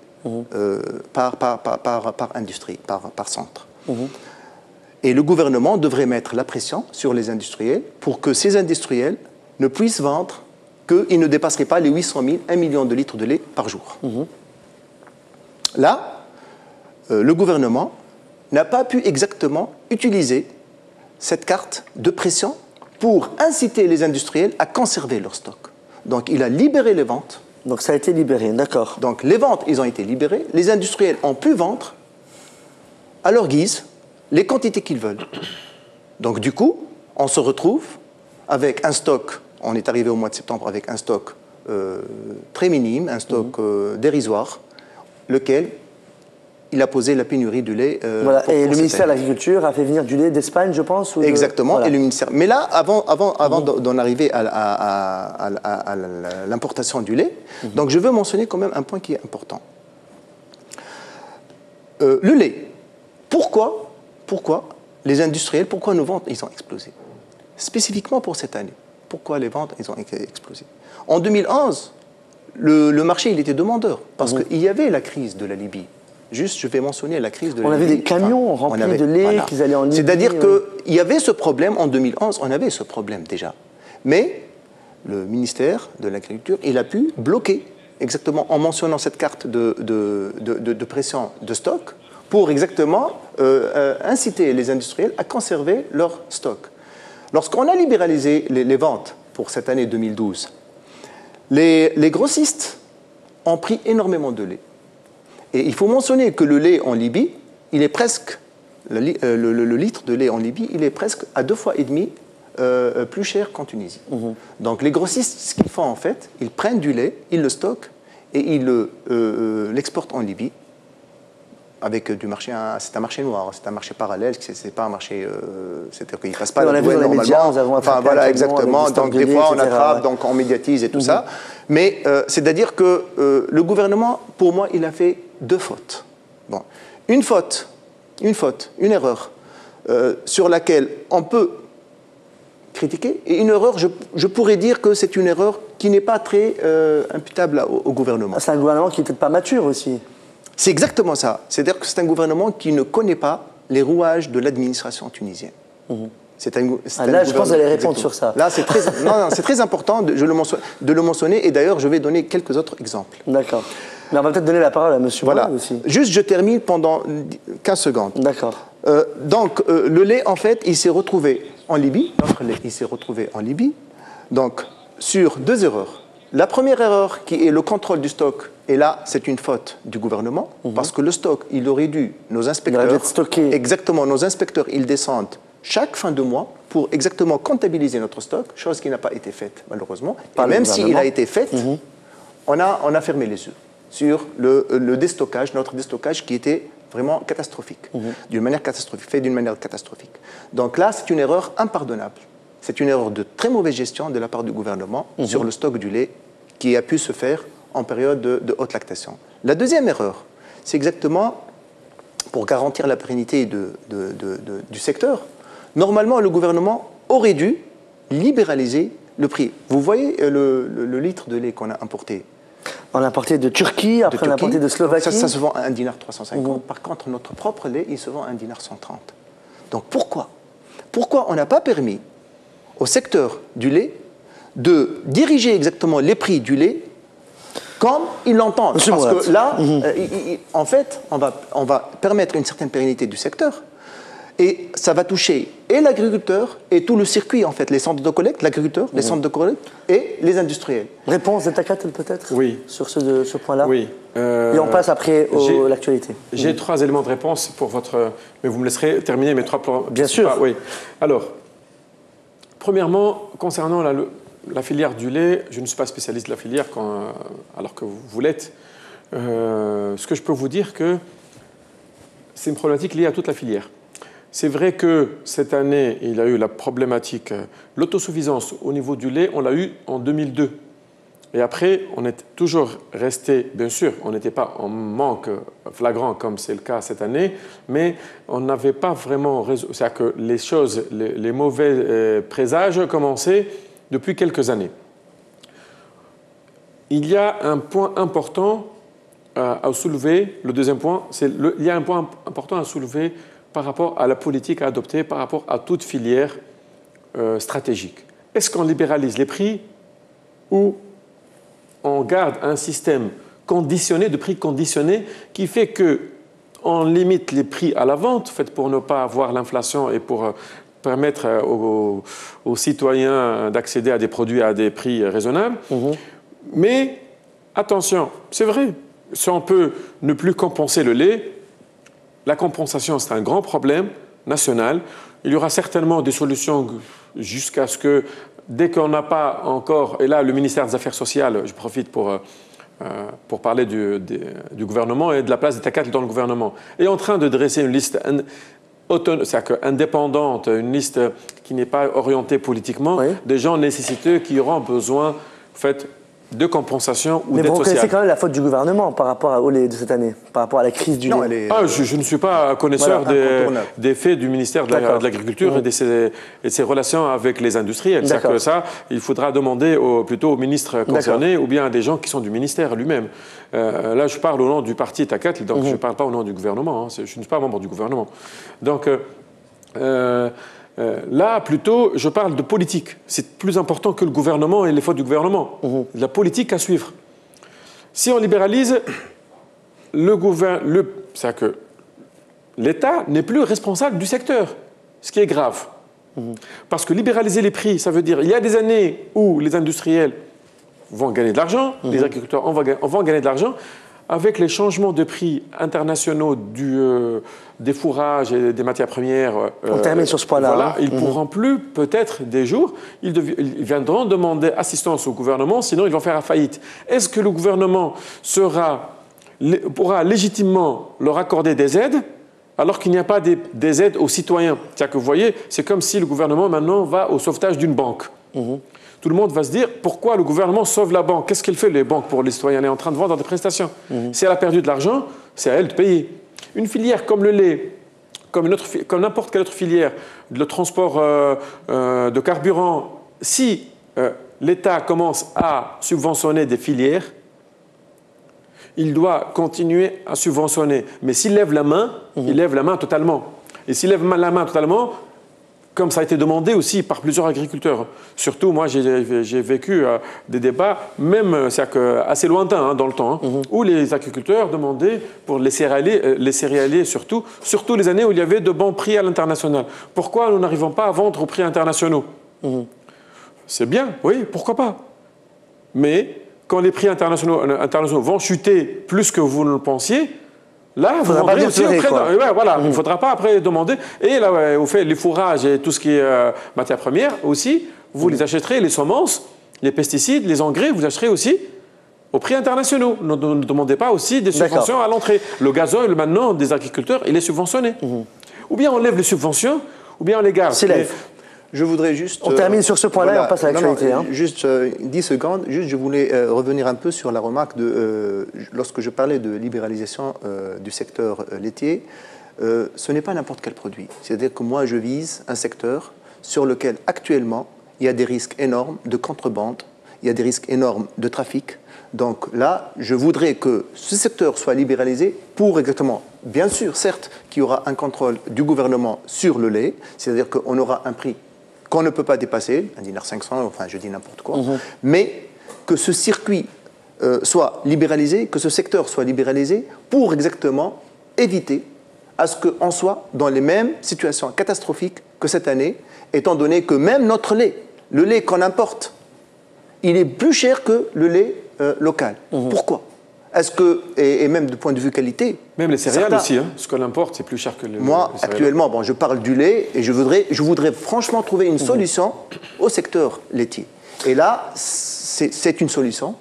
par industrie, par centre. Et le gouvernement devrait mettre la pression sur les industriels pour que ces industriels ne puissent vendre qu'ils ne dépasseraient pas les 800 000, 1 million de litres de lait par jour. Là, le gouvernement n'a pas pu exactement utiliser cette carte de pression pour inciter les industriels à conserver leur stock. Donc, il a libéré les ventes. Donc, ça a été libéré, d'accord. Donc, les ventes, ils ont été libérées. Les industriels ont pu vendre à leur guise les quantités qu'ils veulent. Donc, du coup, on se retrouve avec un stock. On est arrivé au mois de septembre avec un stock très minime, un stock dérisoire, lequel il a posé la pénurie du lait. Voilà. Et le ministère de l'Agriculture a fait venir du lait d'Espagne, je pense. Exactement. Voilà. Et le ministère. Mais là, avant d'en arriver à l'importation du lait, donc je veux mentionner quand même un point qui est important. Le lait. Pourquoi les industriels, pourquoi nos ventes, ils ont explosé? Spécifiquement pour cette année. Pourquoi les ventes, ils ont explosé? En 2011, le marché, il était demandeur, parce qu'il y avait la crise de la Libye. Juste, je vais mentionner la crise de la Libye. On avait des camions remplis de lait qui allaient en Libye. C'est-à-dire qu'il y avait ce problème en 2011, on avait ce problème déjà. Mais le ministère de l'Agriculture, il a pu bloquer, exactement en mentionnant cette carte de pression de stock, pour exactement inciter les industriels à conserver leur stock. Lorsqu'on a libéralisé les ventes pour cette année 2012, les grossistes ont pris énormément de lait. Et il faut mentionner que le lait en Libye, il est presque, le litre de lait en Libye, il est presque à 2,5 fois plus cher qu'en Tunisie. Donc les grossistes, ce qu'ils font en fait, ils prennent du lait, ils le stockent et ils l'exportent en Libye avec du marché, c'est un marché noir, c'est un marché parallèle, c'est pas un marché, c'est-à-dire qu'il ne passe pas la douane normalement. Enfin voilà, exactement. Donc des fois on attrape, donc on médiatise et tout ça. Mais c'est-à-dire que le gouvernement, pour moi, il a fait 2 fautes. Bon, une erreur sur laquelle on peut critiquer, et une erreur, je pourrais dire que c'est une erreur qui n'est pas très imputable au gouvernement. C'est un gouvernement qui n'est peut-être pas mature aussi. C'est exactement ça. C'est-à-dire que c'est un gouvernement qui ne connaît pas les rouages de l'administration tunisienne. Là, je pense que vous allez répondre sur ça. Là, c'est très important de le mentionner, et d'ailleurs, je vais donner quelques autres exemples. D'accord. Mais on va peut-être donner la parole à M. Voilà. Mourad aussi. Juste, je termine pendant 15 secondes. D'accord. Donc, le lait, en fait, il s'est retrouvé en Libye. Notre lait, il s'est retrouvé en Libye. Donc, sur 2 erreurs. La première erreur, qui est le contrôle du stock, et là, c'est une faute du gouvernement, parce que le stock, il aurait dû, nos inspecteurs... Il aurait dû être stocké. Exactement, nos inspecteurs, ils descendent chaque fin de mois pour exactement comptabiliser notre stock, chose qui n'a pas été faite, malheureusement. Et même s'il a été fait, on a fermé les yeux sur le déstockage, notre déstockage qui était vraiment catastrophique, d'une manière catastrophique, fait d'une manière catastrophique. Donc là, c'est une erreur impardonnable. C'est une erreur de très mauvaise gestion de la part du gouvernement sur le stock du lait qui a pu se faire en période de haute lactation. La deuxième erreur, c'est exactement pour garantir la pérennité du secteur. Normalement, le gouvernement aurait dû libéraliser le prix. Vous voyez le litre de lait qu'on a importé. On a importé de Turquie, après on a importé de Slovaquie. Ça se vend à 1,350 $. Par contre, notre propre lait, il se vend à 1,130 $. Donc pourquoi on n'a pas permis au secteur du lait de diriger exactement les prix du lait comme ils l'entendent? Parce que là, en fait, on va permettre une certaine pérennité du secteur. Et ça va toucher et l'agriculteur et tout le circuit, en fait, les centres de collecte, l'agriculteur, les centres de collecte et les industriels. Réponse d'Etakat peut-être? Oui. Sur ce point-là? Oui. Et on passe après à l'actualité. J'ai 3 éléments de réponse pour votre... Mais vous me laisserez terminer mes 3 plans. Bien sûr. Oui. Alors, premièrement, concernant la filière du lait, je ne suis pas spécialiste de la filière alors que vous l'êtes. Ce que je peux vous dire que c'est une problématique liée à toute la filière. C'est vrai que cette année, il y a eu la problématique, l'autosuffisance au niveau du lait, on l'a eu en 2002. Et après, on est toujours resté, bien sûr, on n'était pas en manque flagrant comme c'est le cas cette année, mais on n'avait pas vraiment... C'est-à-dire que les choses, les mauvais présages commençaient depuis quelques années. Il y a un point important à soulever, le deuxième point, il y a un point important à soulever par rapport à la politique à adopter, par rapport à toute filière stratégique. Est-ce qu'on libéralise les prix ou on garde un système conditionné, de prix conditionnés, qui fait qu'on limite les prix à la vente, en fait, pour ne pas avoir l'inflation et pour permettre aux citoyens d'accéder à des produits à des prix raisonnables. Mais attention, c'est vrai, si on peut ne plus compenser le lait, la compensation, c'est un grand problème national. Il y aura certainement des solutions jusqu'à ce que, dès qu'on n'a pas encore... Et là, le ministère des Affaires sociales, je profite pour parler du gouvernement et de la place d'Etakat dans le gouvernement, est en train de dresser une liste indépendante, une liste qui n'est pas orientée politiquement, des gens nécessiteux qui auront besoin, en fait, de compensation ou Mais d'aide vous reconnaissez sociale. quand même la faute du gouvernement par rapport au lait de cette année, par rapport à la crise du lait. Je ne suis pas connaisseur des faits du ministère de l'Agriculture et de ses relations avec les industriels. C'est-à-dire que ça, il faudra demander plutôt au ministre concerné ou bien à des gens qui sont du ministère lui-même. Là, je parle au nom du parti Takat, donc je ne parle pas au nom du gouvernement. Je ne suis pas membre du gouvernement. Donc, là, plutôt, je parle de politique. C'est plus important que le gouvernement et les fautes du gouvernement. La politique à suivre. Si on libéralise, c'est-à-dire que l'État n'est plus responsable du secteur, ce qui est grave. Parce que libéraliser les prix, ça veut dire il y a des années où les industriels vont gagner de l'argent, les agriculteurs vont gagner de l'argent. Avec les changements de prix internationaux des fourrages et des matières premières, on termine sur ce point-là. Voilà, ils ne pourront plus, peut-être des jours, ils viendront demander assistance au gouvernement, sinon ils vont faire faillite. Est-ce que le gouvernement pourra légitimement leur accorder des aides alors qu'il n'y a pas des aides aux citoyens? C'est-à-dire que vous voyez, c'est comme si le gouvernement maintenant va au sauvetage d'une banque. Tout le monde va se dire, pourquoi le gouvernement sauve la banque? Qu'est-ce qu'elle fait, les banques, pour les citoyens? Elle est en train de vendre des prestations. Si elle a perdu de l'argent, c'est à elle de payer. Une filière comme le lait, comme n'importe quelle autre filière, le transport de carburant, si l'État commence à subventionner des filières, il doit continuer à subventionner. Mais s'il lève la main, il lève la main totalement. Et s'il lève la main totalement, comme ça a été demandé aussi par plusieurs agriculteurs. Surtout, moi, j'ai vécu des débats, même assez lointains dans le temps, où les agriculteurs demandaient pour les céréaliers surtout les années où il y avait de bons prix à l'international. Pourquoi nous n'arrivons pas à vendre aux prix internationaux? C'est bien, oui, pourquoi pas. Mais quand les prix internationaux vont chuter plus que vous ne le pensiez, là, vous vendrez aussi auprès il ne faudra pas après demander. Et là, vous faites les fourrages et tout ce qui est matières premières aussi, vous les achèterez, les semences, les pesticides, les engrais, vous achèterez aussi aux prix internationaux. Ne demandez pas aussi des subventions à l'entrée. Le gazole, maintenant, des agriculteurs, il est subventionné. Ou bien on lève les subventions, ou bien on les garde. Je voudrais juste... On termine sur ce point-là et on passe à l'actualité. Juste 10 secondes. Juste, je voulais revenir un peu sur la remarque lorsque je parlais de libéralisation du secteur laitier, ce n'est pas n'importe quel produit. C'est-à-dire que moi, je vise un secteur sur lequel, actuellement, il y a des risques énormes de contrebande, il y a des risques énormes de trafic. Donc là, je voudrais que ce secteur soit libéralisé pour exactement, bien sûr, certes, qu'il y aura un contrôle du gouvernement sur le lait, c'est-à-dire qu'on aura un prix qu'on ne peut pas dépasser, 1,5 $, enfin je dis n'importe quoi, mais que ce circuit soit libéralisé, que ce secteur soit libéralisé pour exactement éviter à ce qu'on soit dans les mêmes situations catastrophiques que cette année, étant donné que même notre lait, le lait qu'on importe, il est plus cher que le lait local. Pourquoi? Est-ce que, et même du point de vue qualité... Même les céréales aussi, ce qu'on importe, c'est plus cher que le lait. Moi, actuellement, je parle du lait et je voudrais franchement trouver une solution au secteur laitier. Et là, c'est une solution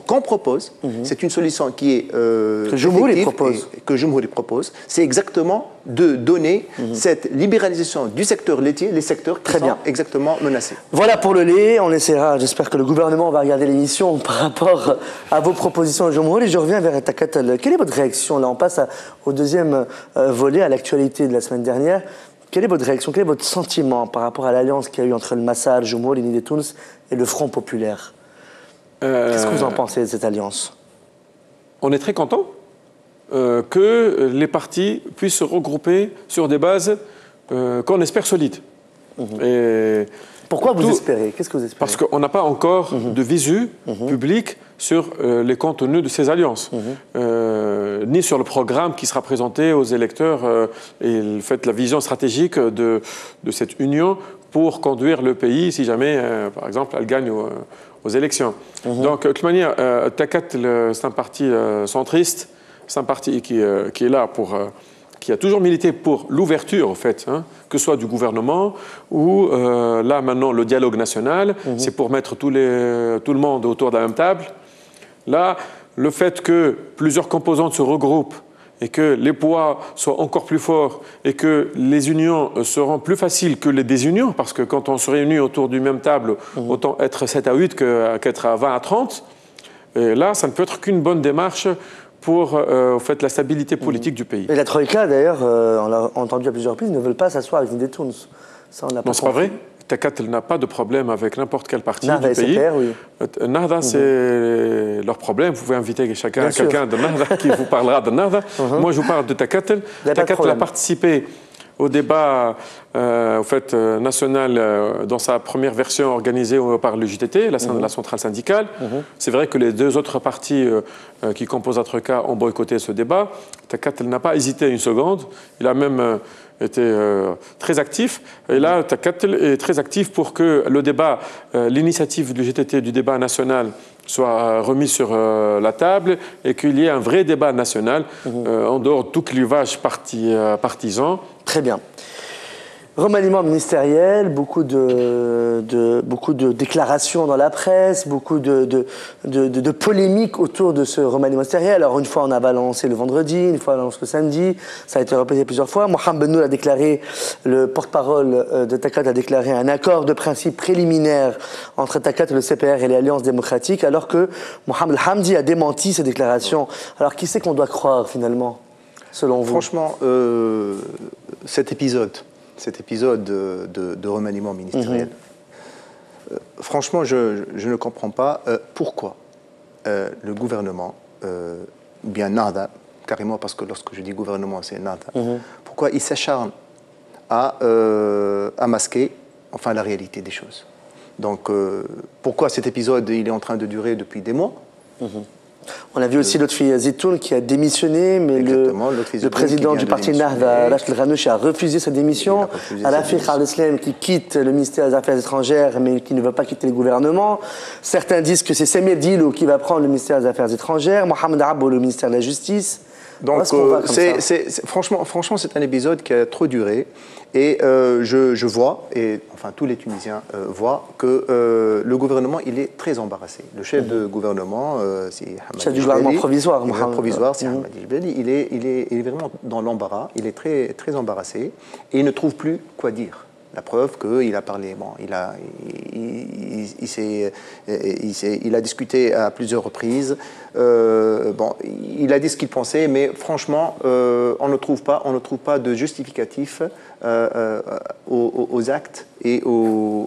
qu'on propose, c'est une solution qui est que Jumhuri propose. C'est exactement de donner cette libéralisation du secteur laitier, les secteurs qui sont exactement menacés. Voilà pour le lait, on essaiera, j'espère que le gouvernement va regarder l'émission par rapport à vos propositions, Jumhuri. Je reviens vers Takatal. Quelle est votre réaction? Là, on passe au deuxième volet, à l'actualité de la semaine dernière. Quelle est votre réaction, quel est votre sentiment par rapport à l'alliance qu'il y a eu entre le Massal, Jumhuri, l'Unité de Tunis et le Front populaire? Qu'est-ce que vous en pensez de cette alliance? On est très content que les partis puissent se regrouper sur des bases qu'on espère solides. Et pourquoi vous espérez? Qu'est-ce que vous espérez? Parce qu'on n'a pas encore de visu public sur les contenus de ces alliances, ni sur le programme qui sera présenté aux électeurs et le fait, la vision stratégique de cette union pour conduire le pays si jamais, par exemple, elle gagne aux élections. Donc, de toute manière, Takat, c'est un parti centriste, c'est un parti qui est là pour... qui a toujours milité pour l'ouverture, en fait, que ce soit du gouvernement ou, là, maintenant, le dialogue national. C'est pour mettre tout le monde autour de la même table. Là, le fait que plusieurs composantes se regroupent et que les poids soient encore plus forts et que les unions seront plus faciles que les désunions, parce que quand on se réunit autour d'une même table, autant être 7 à 8 qu'être à 20 à 30, Et là, ça ne peut être qu'une bonne démarche pour en fait, la stabilité politique du pays. Et la Troïka, d'ailleurs, on l'a entendu à plusieurs reprises, ne veulent pas s'asseoir avec Zinedine Tounes. Ça, on n'a pas Non, c'est pas vrai. Takatel n'a pas de problème avec n'importe quel parti Nahda du pays. SPR, oui. Nahda, c'est leur problème. Vous pouvez inviter quelqu'un de Nahda qui vous parlera de Nahda. Moi, je vous parle de Takatel. Takatel a participé au débat national dans sa première version organisée par le JTT, la centrale syndicale. C'est vrai que les deux autres partis qui composent la Troïka ont boycotté ce débat. Takatel n'a pas hésité une seconde. Il a même été très actif. Et là, Takatel est très actif pour que le débat, l'initiative du JTT du débat national soit remis sur la table et qu'il y ait un vrai débat national en dehors de tout clivage partisan. Très bien. Remaniement ministériel, beaucoup de déclarations dans la presse, beaucoup de polémiques autour de ce remaniement ministériel. Alors une fois on a balancé le vendredi, une fois on a balancé le samedi, ça a été répété plusieurs fois. Mohamed Bennour a déclaré, le porte-parole de Takat a déclaré un accord de principe préliminaire entre Takat et le CPR et les Alliances démocratiques, alors que Mohamed Hamdi a démenti ces déclarations. Alors qui c'est qu'on doit croire finalement, selon vous? Franchement, cet épisode de remaniement ministériel, franchement, je ne comprends pas pourquoi le gouvernement, ou bien Nahda, carrément parce que lorsque je dis gouvernement, c'est Nahda, pourquoi il s'acharne à masquer la réalité des choses. Donc, pourquoi cet épisode il est en train de durer depuis des mois? On a vu aussi Lotfi Zitoun qui a démissionné, mais le président du parti Nahda, Rachid Ghanouchi, a refusé sa démission. Rafiq al-Islam qui quitte le ministère des Affaires étrangères, mais qui ne veut pas quitter le gouvernement. Certains disent que c'est Samir Dilo qui va prendre le ministère des Affaires étrangères, Mohamed Abou le ministère de la Justice. Donc, franchement, c'est un épisode qui a trop duré. Et je vois, et enfin tous les Tunisiens voient, que le gouvernement, il est très embarrassé. Le chef de gouvernement, c'est Hamad chef du gouvernement provisoire, c'est Hamad Jbeli. Il est vraiment dans l'embarras. Il est très, très embarrassé. Et il ne trouve plus quoi dire. La preuve qu'il a parlé, il a discuté à plusieurs reprises. Il a dit ce qu'il pensait, mais franchement, on ne trouve pas de justificatif aux actes et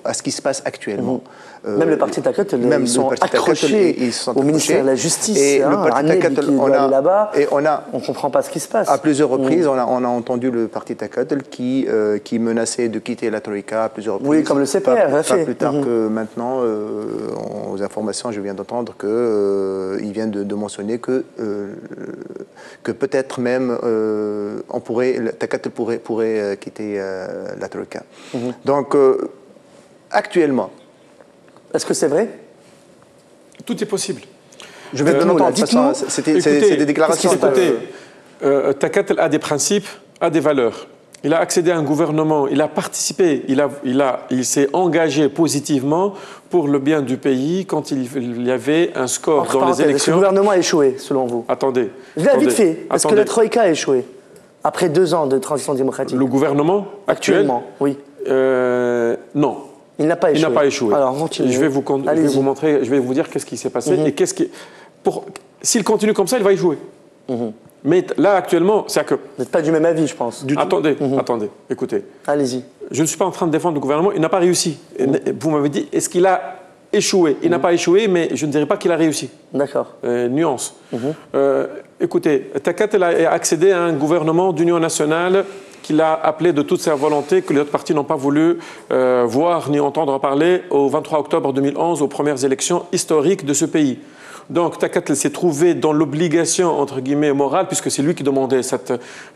à ce qui se passe actuellement. Même le parti Takat, ils sont accrochés au ministère de la Justice. Et le parti Takat, on ne comprend pas ce qui se passe. À plusieurs reprises, on a entendu le parti Takat qui menaçait de quitter la Troïka à plusieurs reprises. Oui, comme le CPR a fait. Pas plus tard que maintenant, aux informations, je viens d'entendre qu'il vient de mentionner que peut-être même Takat pourrait quitter la Troïka. Donc, actuellement, est-ce que c'est vrai? Tout est possible. Je vais l'entendre. C'est des déclarations. Écoutez, Takatel a des principes, a des valeurs. Il a accédé à un gouvernement, il a participé, il s'est engagé positivement pour le bien du pays quand il y avait un score dans les élections. Est-ce que le gouvernement a échoué, selon vous? Attendez. Vite fait, est-ce que la Troïka a échoué après 2 ans de transition démocratique? Le gouvernement actuellement, oui. Non. Il n'a pas échoué. Il n'a pas échoué. Alors, continue. Je vais vous montrer, je vais vous dire qu'est-ce qui s'est passé et s'il continue comme ça, il va échouer. Mais là, actuellement, c'est que... Vous n'êtes pas du même avis, je pense. Attendez, écoutez. Allez-y. Je ne suis pas en train de défendre le gouvernement, il n'a pas réussi. Vous m'avez dit, est-ce qu'il a échoué? Il n'a pas échoué, mais je ne dirais pas qu'il a réussi. D'accord. Nuance. Écoutez, Takat a accédé à un gouvernement d'union nationale qu'il a appelé de toute sa volonté, que les autres partis n'ont pas voulu voir ni entendre parler au 23 octobre 2011, aux premières élections historiques de ce pays. Donc Takat s'est trouvé dans l'obligation, entre guillemets, morale, puisque c'est lui qui demandait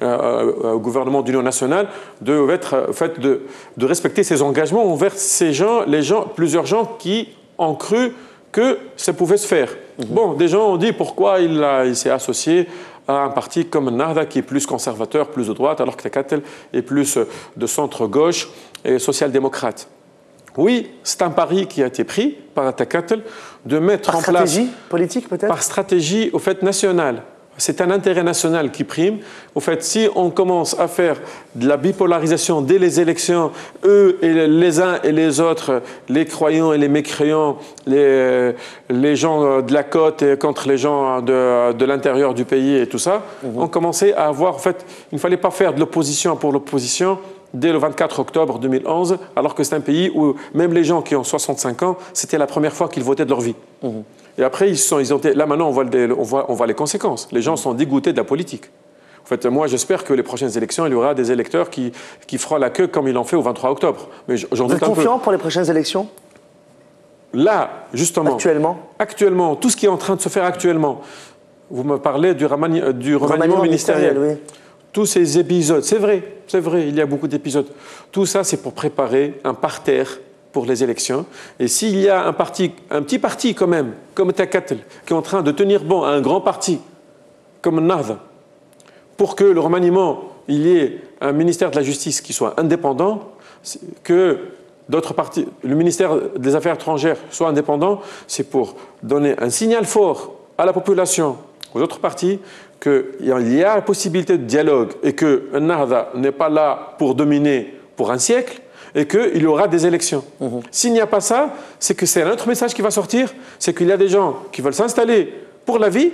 au gouvernement d'union nationale de respecter ses engagements envers plusieurs gens qui ont cru que ça pouvait se faire. Bon, des gens ont dit pourquoi il s'est associé à un parti comme Nahda qui est plus conservateur, plus de droite, alors que Takat est plus de centre-gauche et social-démocrate. Oui, c'est un pari qui a été pris par Takat de mettre en place... Par stratégie politique, peut-être? Par stratégie, au fait, nationale. c'est un intérêt national qui prime. Au fait, si on commence à faire de la bipolarisation dès les élections, eux et les uns et les autres, les croyants et les mécréants, les gens de la côte et contre les gens de l'intérieur du pays et tout ça, on commençait à avoir, en fait, il ne fallait pas faire de l'opposition pour l'opposition dès le 24 octobre 2011, alors que c'est un pays où même les gens qui ont 65 ans, c'était la première fois qu'ils votaient de leur vie. Et après, là maintenant, on voit les conséquences. Les gens sont dégoûtés de la politique. En fait, moi, j'espère que les prochaines élections, il y aura des électeurs qui feront la queue comme ils l'ont fait au 23 octobre. Mais vous êtes confiant pour les prochaines élections? Là, justement. Actuellement, tout ce qui est en train de se faire actuellement. Vous me parlez du remaniement ministériel. Oui. Tous ces épisodes, c'est vrai, il y a beaucoup d'épisodes. Tout ça, c'est pour préparer un parterre pour les élections. Et s'il y a un petit parti quand même, comme Takatel, qui est en train de tenir bon à un grand parti, comme Nahda, pour que le remaniement, il y ait un ministère de la Justice qui soit indépendant, que d'autres partis, le ministère des Affaires étrangères soit indépendant, c'est pour donner un signal fort à la population, aux autres partis, qu'il y a la possibilité de dialogue et que Nahda n'est pas là pour dominer pour un siècle et qu'il y aura des élections. S'il n'y a pas ça, c'est que c'est un autre message qui va sortir, c'est qu'il y a des gens qui veulent s'installer pour la vie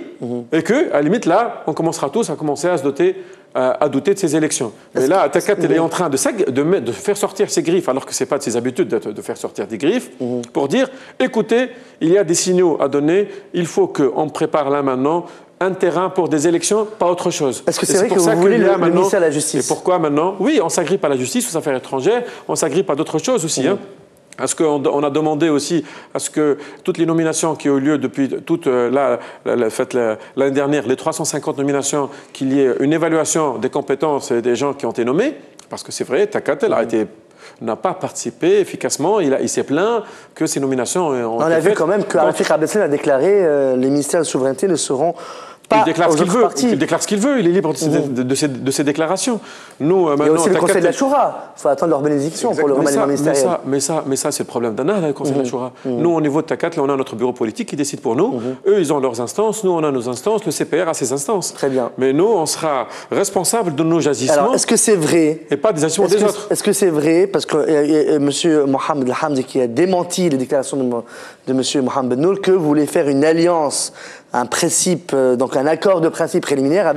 et qu'à la limite, là, on commencera tous à commencer à se douter de ces élections. Mais là, Takatel est en train de faire sortir ses griffes, alors que ce n'est pas de ses habitudes de faire sortir des griffes, pour dire, écoutez, il y a des signaux à donner, il faut qu'on prépare là maintenant un terrain pour des élections, pas autre chose. Est-ce que c'est vrai que vous voulez le ministère de la Justice? Et pourquoi maintenant? Oui, on s'agrippe à la justice, aux affaires étrangères, on s'agrippe à d'autres choses aussi. Parce qu'on a demandé aussi à ce que toutes les nominations qui ont eu lieu depuis l'année dernière, les 350 nominations, qu'il y ait une évaluation des compétences des gens qui ont été nommés. Parce que c'est vrai, Takatel n'a pas participé efficacement. Il s'est plaint que ces nominations ont été faites. On a vu quand même que Rafik Abdeslam a déclaré les ministères de souveraineté ne seront pas. Il déclare ce qu'il veut, il est libre de ses déclarations. Nous, il y a aussi le Conseil de la Choura. Il faut attendre leur bénédiction pour le remaniement ministériel. Mais ça c'est le problème d'Anna, le Conseil de la Choura. Nous, au niveau de Takatel, on a notre bureau politique qui décide pour nous. Eux, ils ont leurs instances, nous, on a nos instances, le CPR a ses instances. Très bien. Mais nous, on sera responsable de nos agissements. Alors, est-ce que c'est vrai? Et pas des agissements des autres. Est-ce que c'est vrai? Parce que M. Mohamed El-Hamdi qui a démenti les déclarations de M. Mohamed Ben Nour que vous voulez faire une alliance, un principe, donc un accord de principe préliminaire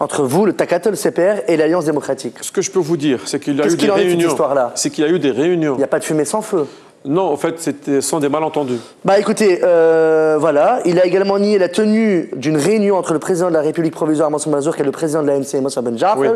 entre vous, le Takatel, le CPR et l'Alliance démocratique. Ce que je peux vous dire, c'est qu'il y a eu des réunions. C'est qu'il y a eu des réunions. Il n'y a pas de fumée sans feu. Non, en fait, ce sont des malentendus. Bah écoutez, voilà, il a également nié la tenue d'une réunion entre le président de la République provisoire, Mansour Bazoum, et le président de l'ANC, Moussa Ben Jafar,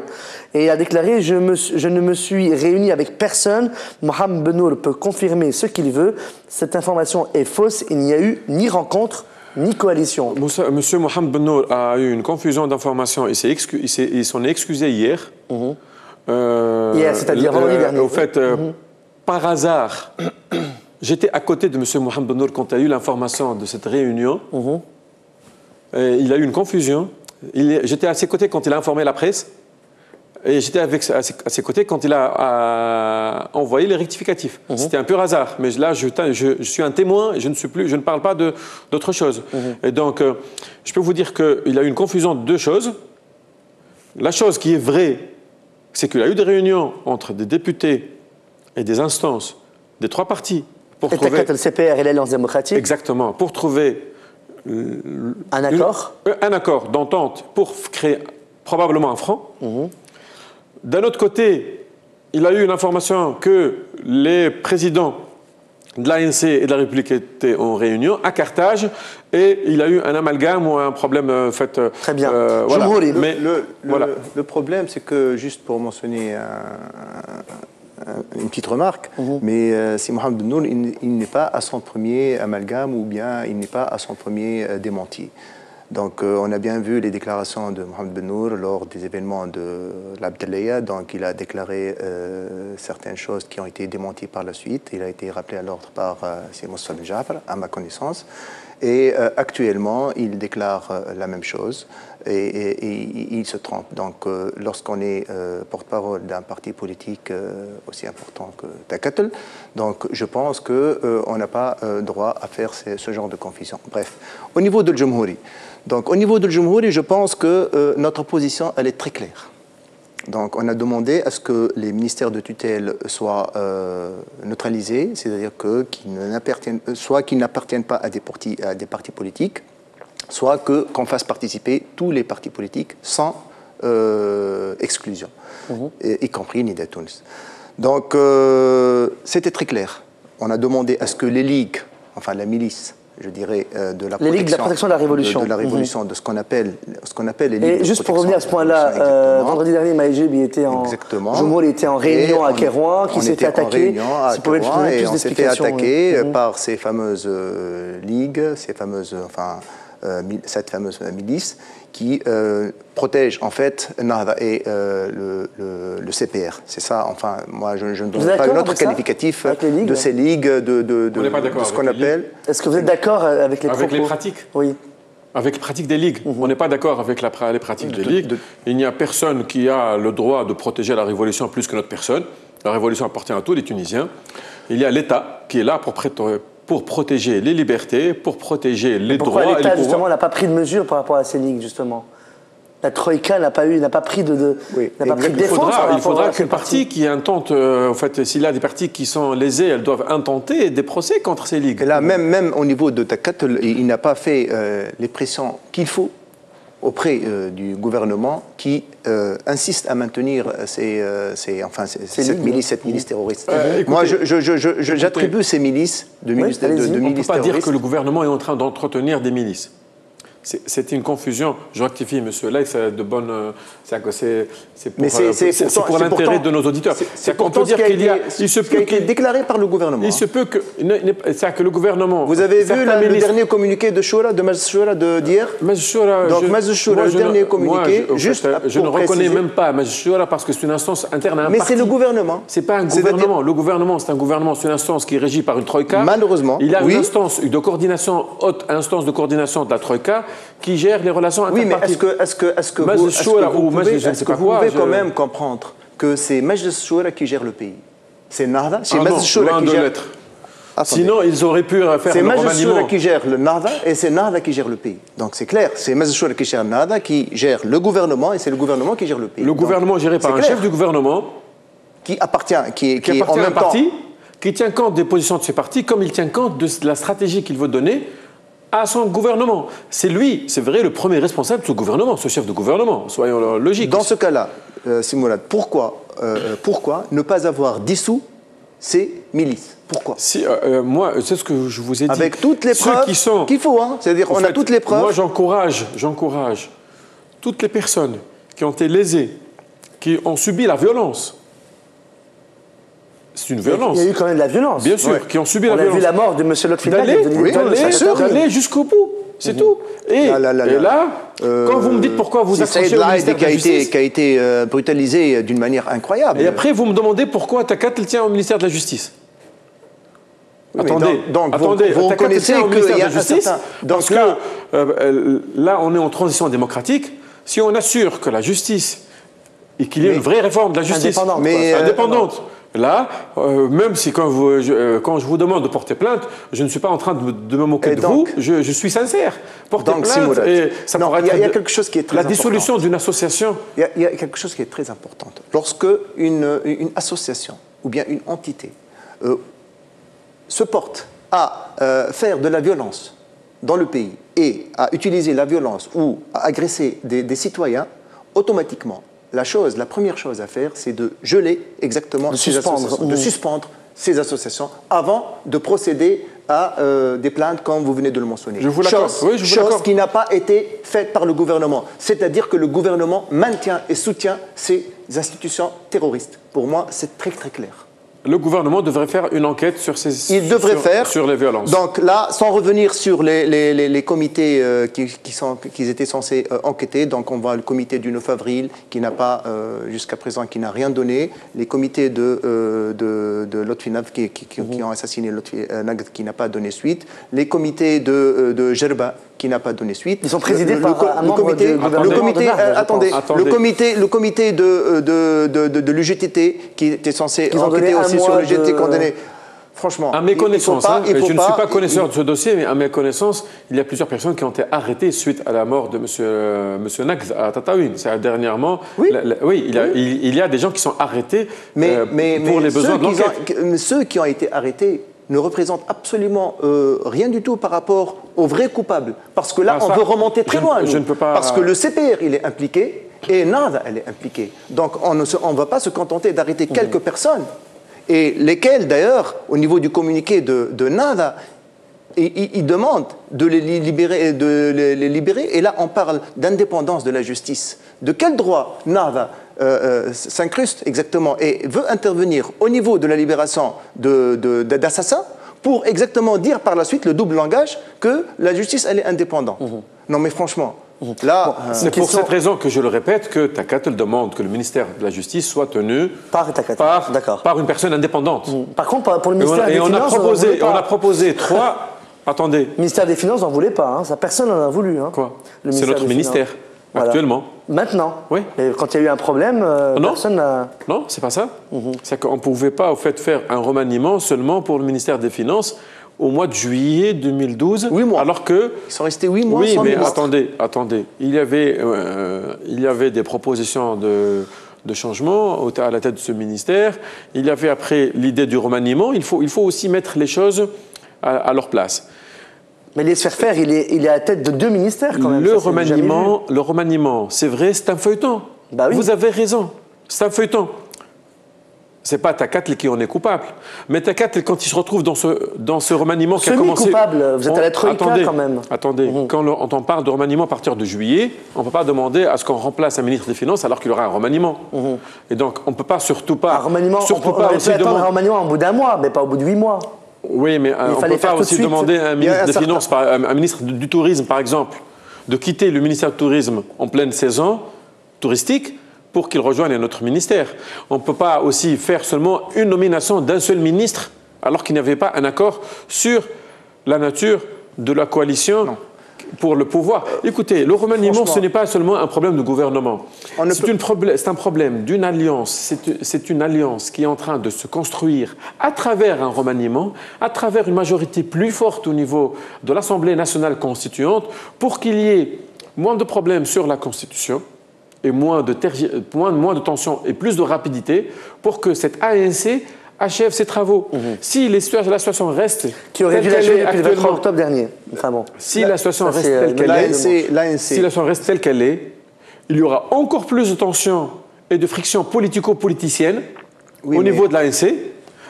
et il a déclaré « Je ne me suis réuni avec personne, Mohamed Ben Nour peut confirmer ce qu'il veut, cette information est fausse, il n'y a eu ni rencontre, ni coalition. » Monsieur Mohamed Ben Nour a eu une confusion d'informations, il s'en est excusé hier. Hier, c'est-à-dire vendredi dernier. Au fait, par hasard, j'étais à côté de M. Mohamed Ben Nour quand il y a eu l'information de cette réunion. Il a eu une confusion. J'étais à ses côtés quand il a informé la presse. Et j'étais à ses côtés quand il a envoyé les rectificatifs. C'était un pur hasard. Mais là, je suis un témoin et je ne parle pas d'autre chose. Et donc, je peux vous dire qu'il a eu une confusion de deux choses. La chose qui est vraie, c'est qu'il y a eu des réunions entre des députés et des instances des trois partis pour trouver le CPR et l'Alliance démocratique. Exactement, pour trouver un accord, un accord d'entente pour créer probablement un front. D'un autre côté, il a eu une information que les présidents de l'ANC et de la République étaient en réunion à Carthage et il a eu un amalgame ou un problème fait. Très bien. Voilà. Mais le problème, c'est que, juste pour mentionner une petite remarque, mais si Mohamed Ben Nour, il n'est pas à son premier amalgame ou bien il n'est pas à son premier démenti. Donc on a bien vu les déclarations de Mohamed Ben Nour lors des événements de l'Abdalaya. Donc il a déclaré certaines choses qui ont été démenties par la suite. Il a été rappelé à l'ordre par Moussa Ben Jafar, à ma connaissance. Et actuellement, il déclare la même chose et il se trompe. Donc, lorsqu'on est porte-parole d'un parti politique aussi important que Takatel, donc je pense qu'on n'a pas droit à faire ce genre de confusion. Bref, au niveau de Jumhouri, je pense que notre position, elle est très claire. Donc, on a demandé à ce que les ministères de tutelle soient neutralisés, c'est-à-dire soit qu'ils n'appartiennent pas à des partis politiques, soit qu'on fasse participer tous les partis politiques sans exclusion, y compris Nida Tunis. Donc, c'était très clair. On a demandé à ce que les ligues, enfin la milice, je dirais, de la protection de la révolution. De la révolution, de ce qu'on appelle les ligues. Et juste pour revenir à ce point-là, vendredi dernier, Maïjib était était en réunion à Kérouan, qui s'est fait attaquer. Si vous pouvez nous donner plus d'explications. On s'est fait attaquer par ces fameuses ligues, cette fameuse milice qui protège en fait Nahda et le CPR. C'est ça, enfin, moi je ne donne pas un autre qualificatif de ces ligues, de ce qu'on appelle. Est-ce que vous êtes d'accord avec les propos? Avec les pratiques? Oui. Avec les pratiques des ligues. On n'est pas d'accord avec les pratiques des ligues. Il n'y a personne qui a le droit de protéger la révolution plus que notre personne. La révolution appartient à tous les Tunisiens. Il y a l'État qui est là pour protéger les libertés, pour protéger les droits et les pouvoirs. Pourquoi l'État, justement, n'a pas pris de mesures par rapport à ces ligues, justement? La Troïka n'a pas pris de défense. Il faudra qu'une partie qui intente, en fait, s'il y a des parties qui sont lésées, elles doivent intenter des procès contre ces ligues. Et là, même au niveau de Takatel, il n'a pas fait les pressions qu'il faut auprès du gouvernement qui insiste à maintenir cette milice terroriste. Moi, j'attribue ces milices de milices terroristes. On ne peut pas dire que le gouvernement est en train d'entretenir des milices. C'est une confusion. Je rectifie, monsieur Leif, de bonne. C'est pour l'intérêt de nos auditeurs. C'est pour dire qu'il y a. Il se peut qu'il est déclaré par le gouvernement. Il se peut que. C'est que le gouvernement. Vous avez vu le dernier communiqué de Choura, de Majlis Choura d'hier? Donc Majlis Choura, le dernier communiqué. Je ne reconnais même pas Majlis Choura parce que c'est une instance interne à un parti. Mais c'est le gouvernement. C'est pas un gouvernement. Le gouvernement, c'est un gouvernement, c'est une instance qui est régie par une troïka. Malheureusement. Il y a une instance de coordination, haute instance de coordination de la troïka, qui gère les relations interparties. Oui, mais est-ce que vous pouvez quand même comprendre que c'est Majlis Choura qui gère le pays? C'est Nahda, c'est Majlis Choura qui gère... Sinon, ils auraient pu faire c'est Majlis Choura qui gère le Nahda et c'est Nahda qui gère le pays. Donc c'est clair, c'est Majlis Choura qui gère Nahda, qui gère le gouvernement et c'est le gouvernement qui gère le pays. Le gouvernement géré par un chef du gouvernement qui appartient en même temps, qui tient compte des positions de ses partis comme il tient compte de la stratégie qu'il veut donner à son gouvernement. C'est lui, c'est vrai, le premier responsable de ce gouvernement, ce chef de gouvernement, soyons logiques. Dans ce cas-là, Simourad, pourquoi ne pas avoir dissous ces milices? Pourquoi? Moi, c'est ce que je vous ai dit. Avec toutes les preuves qu'il faut, hein. C'est-à-dire on a toutes les preuves. Moi, j'encourage toutes les personnes qui ont été lésées, qui ont subi la violence. C'est une violence. Il y a eu quand même de la violence. Bien sûr, qui ont subi la violence. On a vu la mort de M. Lotfinal. D'aller jusqu'au bout. C'est tout. Et là, quand vous me dites pourquoi vous accrochez au ministère de la Justice... qui a été brutalisé d'une manière incroyable. Et après, vous me demandez pourquoi Takatel tient au ministère de la Justice. Oui, attendez, vous reconnaissez qu'il y a un certain... Parce que là, on est en transition démocratique. Si on assure que la justice, et qu'il y ait une vraie réforme de la justice... Indépendante. Là, même si quand je vous demande de porter plainte, je ne suis pas en train de me moquer de vous, je suis sincère. Porter plainte, et ça pourrait être il y a quelque chose qui est très important. La dissolution d'une association. Il y a quelque chose qui est très important. Lorsque une association ou bien une entité se porte à faire de la violence dans le pays et à utiliser la violence ou à agresser des citoyens, automatiquement, la première chose à faire, c'est de geler exactement de suspendre ces associations avant de procéder à des plaintes comme vous venez de le mentionner. Je vous l'accorde. Chose qui n'a pas été faite par le gouvernement. C'est-à-dire que le gouvernement maintient et soutient ces institutions terroristes. Pour moi, c'est très très clair. le gouvernement devrait faire une enquête sur sur les violences. Donc là, sans revenir sur les comités qui étaient censés enquêter, donc on voit le comité du 9 avril qui n'a pas, jusqu'à présent, qui n'a rien donné, les comités de Lotfi Nagd qui ont assassiné Lotfi Nagd qui n'a pas donné suite, les comités de Jerba qui n'a pas donné suite. Ils sont présidés par un membre du gouvernement de Nagd, attendez, le comité de l'UGTT qui était censé enquêter aussi sur le GT condamné. Franchement, à mes connaissances, je ne suis pas connaisseur de ce dossier, mais à mes connaissances, il y a plusieurs personnes qui ont été arrêtées suite à la mort de monsieur Nagd à Tataouine. Dernièrement, oui, il y a des gens qui sont arrêtés pour les besoins de l'enquête. Ceux qui ont été arrêtés ne représentent absolument rien du tout par rapport aux vrais coupables. Parce que là, on veut remonter très loin. Je ne peux pas... Parce que le CPR, il est impliqué et Nagd, elle est impliquée. Donc, on ne va pas se contenter d'arrêter quelques personnes. Et lesquels, d'ailleurs, au niveau du communiqué de Nagd, ils demandent de les libérer. Et là, on parle d'indépendance de la justice. De quel droit Nagd s'incruste exactement et veut intervenir au niveau de la libération d'assassins pour exactement dire par la suite le double langage que la justice, elle est indépendante. Non, mais franchement... Là, c'est pour cette raison que je le répète que Takatel demande que le ministère de la Justice soit tenu par une personne indépendante. Par contre, pour le ministère des Finances, on a proposé 3... Attendez. Le ministère des Finances n'en voulait pas. Ça, personne n'en a voulu. Quoi? C'est notre ministère, actuellement. Maintenant. Oui. Et quand il y a eu un problème, personne n'a... Non, c'est pas ça. C'est qu'on ne pouvait pas, au fait, faire un remaniement seulement pour le ministère des Finances au mois de juillet 2012, 8 mois. Alors que... Ils sont restés 8 mois sans ministre. Oui, mais attendez. Il y avait des propositions de changement à la tête de ce ministère. Il y avait après l'idée du remaniement. Il faut aussi mettre les choses à leur place. Mais laisser faire, il est à la tête de 2 ministères quand même. Le remaniement, c'est vrai, c'est un feuilleton. Bah oui. Vous avez raison, c'est un feuilleton. Ce n'est pas Takatel qui en est coupable. Mais Takatel, quand il se retrouve dans ce remaniement qui a commencé... Semi-coupable, vous êtes à la troïka quand même. Attendez, quand on parle de remaniement à partir de juillet, on ne peut pas demander à ce qu'on remplace un ministre des Finances alors qu'il aura un remaniement. Et donc, on ne peut pas surtout pas... Un remaniement, on peut attendre un remaniement au bout d'1 mois, mais pas au bout de 8 mois. Oui, mais on ne peut pas aussi demander à un ministre des Finances, un ministre du Tourisme, par exemple, de quitter le ministère du Tourisme en pleine saison touristique pour qu'il rejoigne un autre ministère. On ne peut pas aussi faire seulement une nomination d'un seul ministre alors qu'il n'y avait pas un accord sur la nature de la coalition pour le pouvoir. Écoutez, le remaniement, ce n'est pas seulement un problème de gouvernement. C'est un problème d'une alliance. C'est une alliance qui est en train de se construire à travers un remaniement, à travers une majorité plus forte au niveau de l'Assemblée nationale constituante pour qu'il y ait moins de problèmes sur la Constitution et moins de tensions et plus de rapidité pour que cette ANC achève ses travaux. Si la situation reste qui aurait dû l'achever depuis le 23 octobre dernier. Enfin bon. Si la situation reste telle qu'elle est, il y aura encore plus de tensions et de frictions politico-politiciennes au niveau de l'ANC.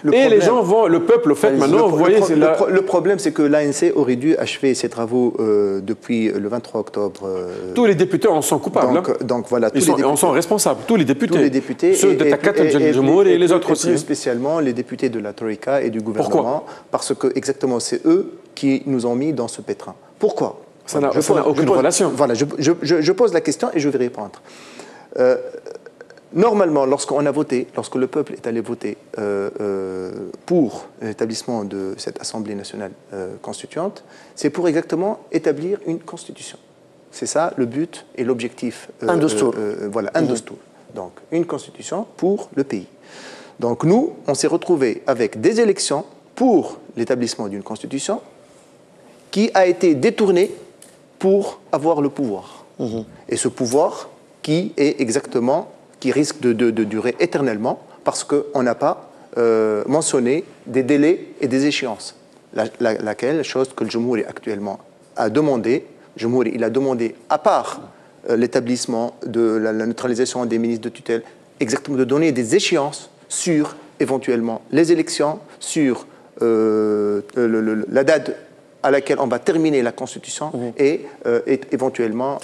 Le peuple, au fait, maintenant, vous voyez... Le problème, c'est que l'ANC aurait dû achever ses travaux depuis le 23 octobre. Tous les députés en sont coupables. Donc voilà, ils en sont responsables, tous les députés. Ceux de Takatel et les autres aussi. Plus spécialement les députés de la Troïka et du gouvernement. Pourquoi? Parce que, exactement, c'est eux qui nous ont mis dans ce pétrin. Pourquoi? Ça n'a aucune relation. Voilà, je pose la question et je vais répondre. Normalement, lorsque le peuple est allé voter pour l'établissement de cette Assemblée nationale constituante, c'est pour exactement établir une constitution. C'est ça le but et l'objectif. Un Dostour. Voilà, un Dostour. Donc, une constitution pour le pays. Donc, nous, on s'est retrouvés avec des élections pour l'établissement d'une constitution qui a été détournée pour avoir le pouvoir. Et ce pouvoir qui risque de durer éternellement parce qu'on n'a pas mentionné des délais et des échéances. Laquelle chose que le Jumhouri actuellement a demandé. Le Jumhouri, il a demandé, à part l'établissement de la neutralisation des ministres de tutelle, exactement de donner des échéances sur éventuellement les élections, sur la date à laquelle on va terminer la Constitution et éventuellement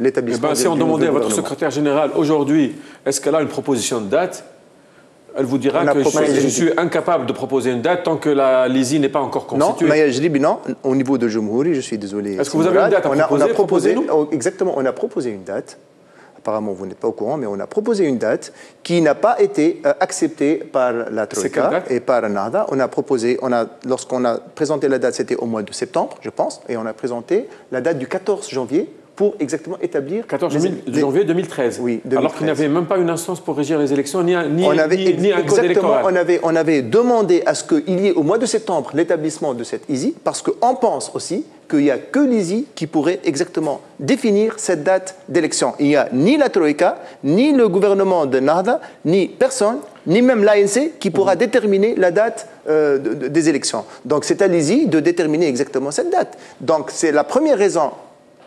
l'établissement... Si on demandait à votre secrétaire général aujourd'hui, est-ce qu'elle a une proposition de date, Elle vous dira que je suis incapable de proposer une date tant que la LISI n'est pas encore constituée. Non, Maya Jribi, non. Au niveau de Jumhouri, je suis désolé. Est-ce que vous avez une date à proposer? Exactement, on a proposé une date. Apparemment, vous n'êtes pas au courant, mais on a proposé une date qui n'a pas été acceptée par la Troïka et par Nahda. Lorsqu'on a présenté la date, c'était au mois de septembre, je pense, et on a présenté la date du 14 janvier pour exactement établir... 14 janvier 2013. Oui, 2013. Alors qu'il n'y avait même pas une instance pour régir les élections, ni un code électoral. On avait demandé à ce qu'il y ait au mois de septembre l'établissement de cette ISI, parce qu'on pense aussi qu'il n'y a que l'ISI qui pourrait exactement définir cette date d'élection. Il n'y a ni la Troïka, ni le gouvernement de Nahda, ni personne, ni même l'ANC qui pourra déterminer la date des élections. Donc c'est à l'ISI de déterminer exactement cette date. Donc c'est la première raison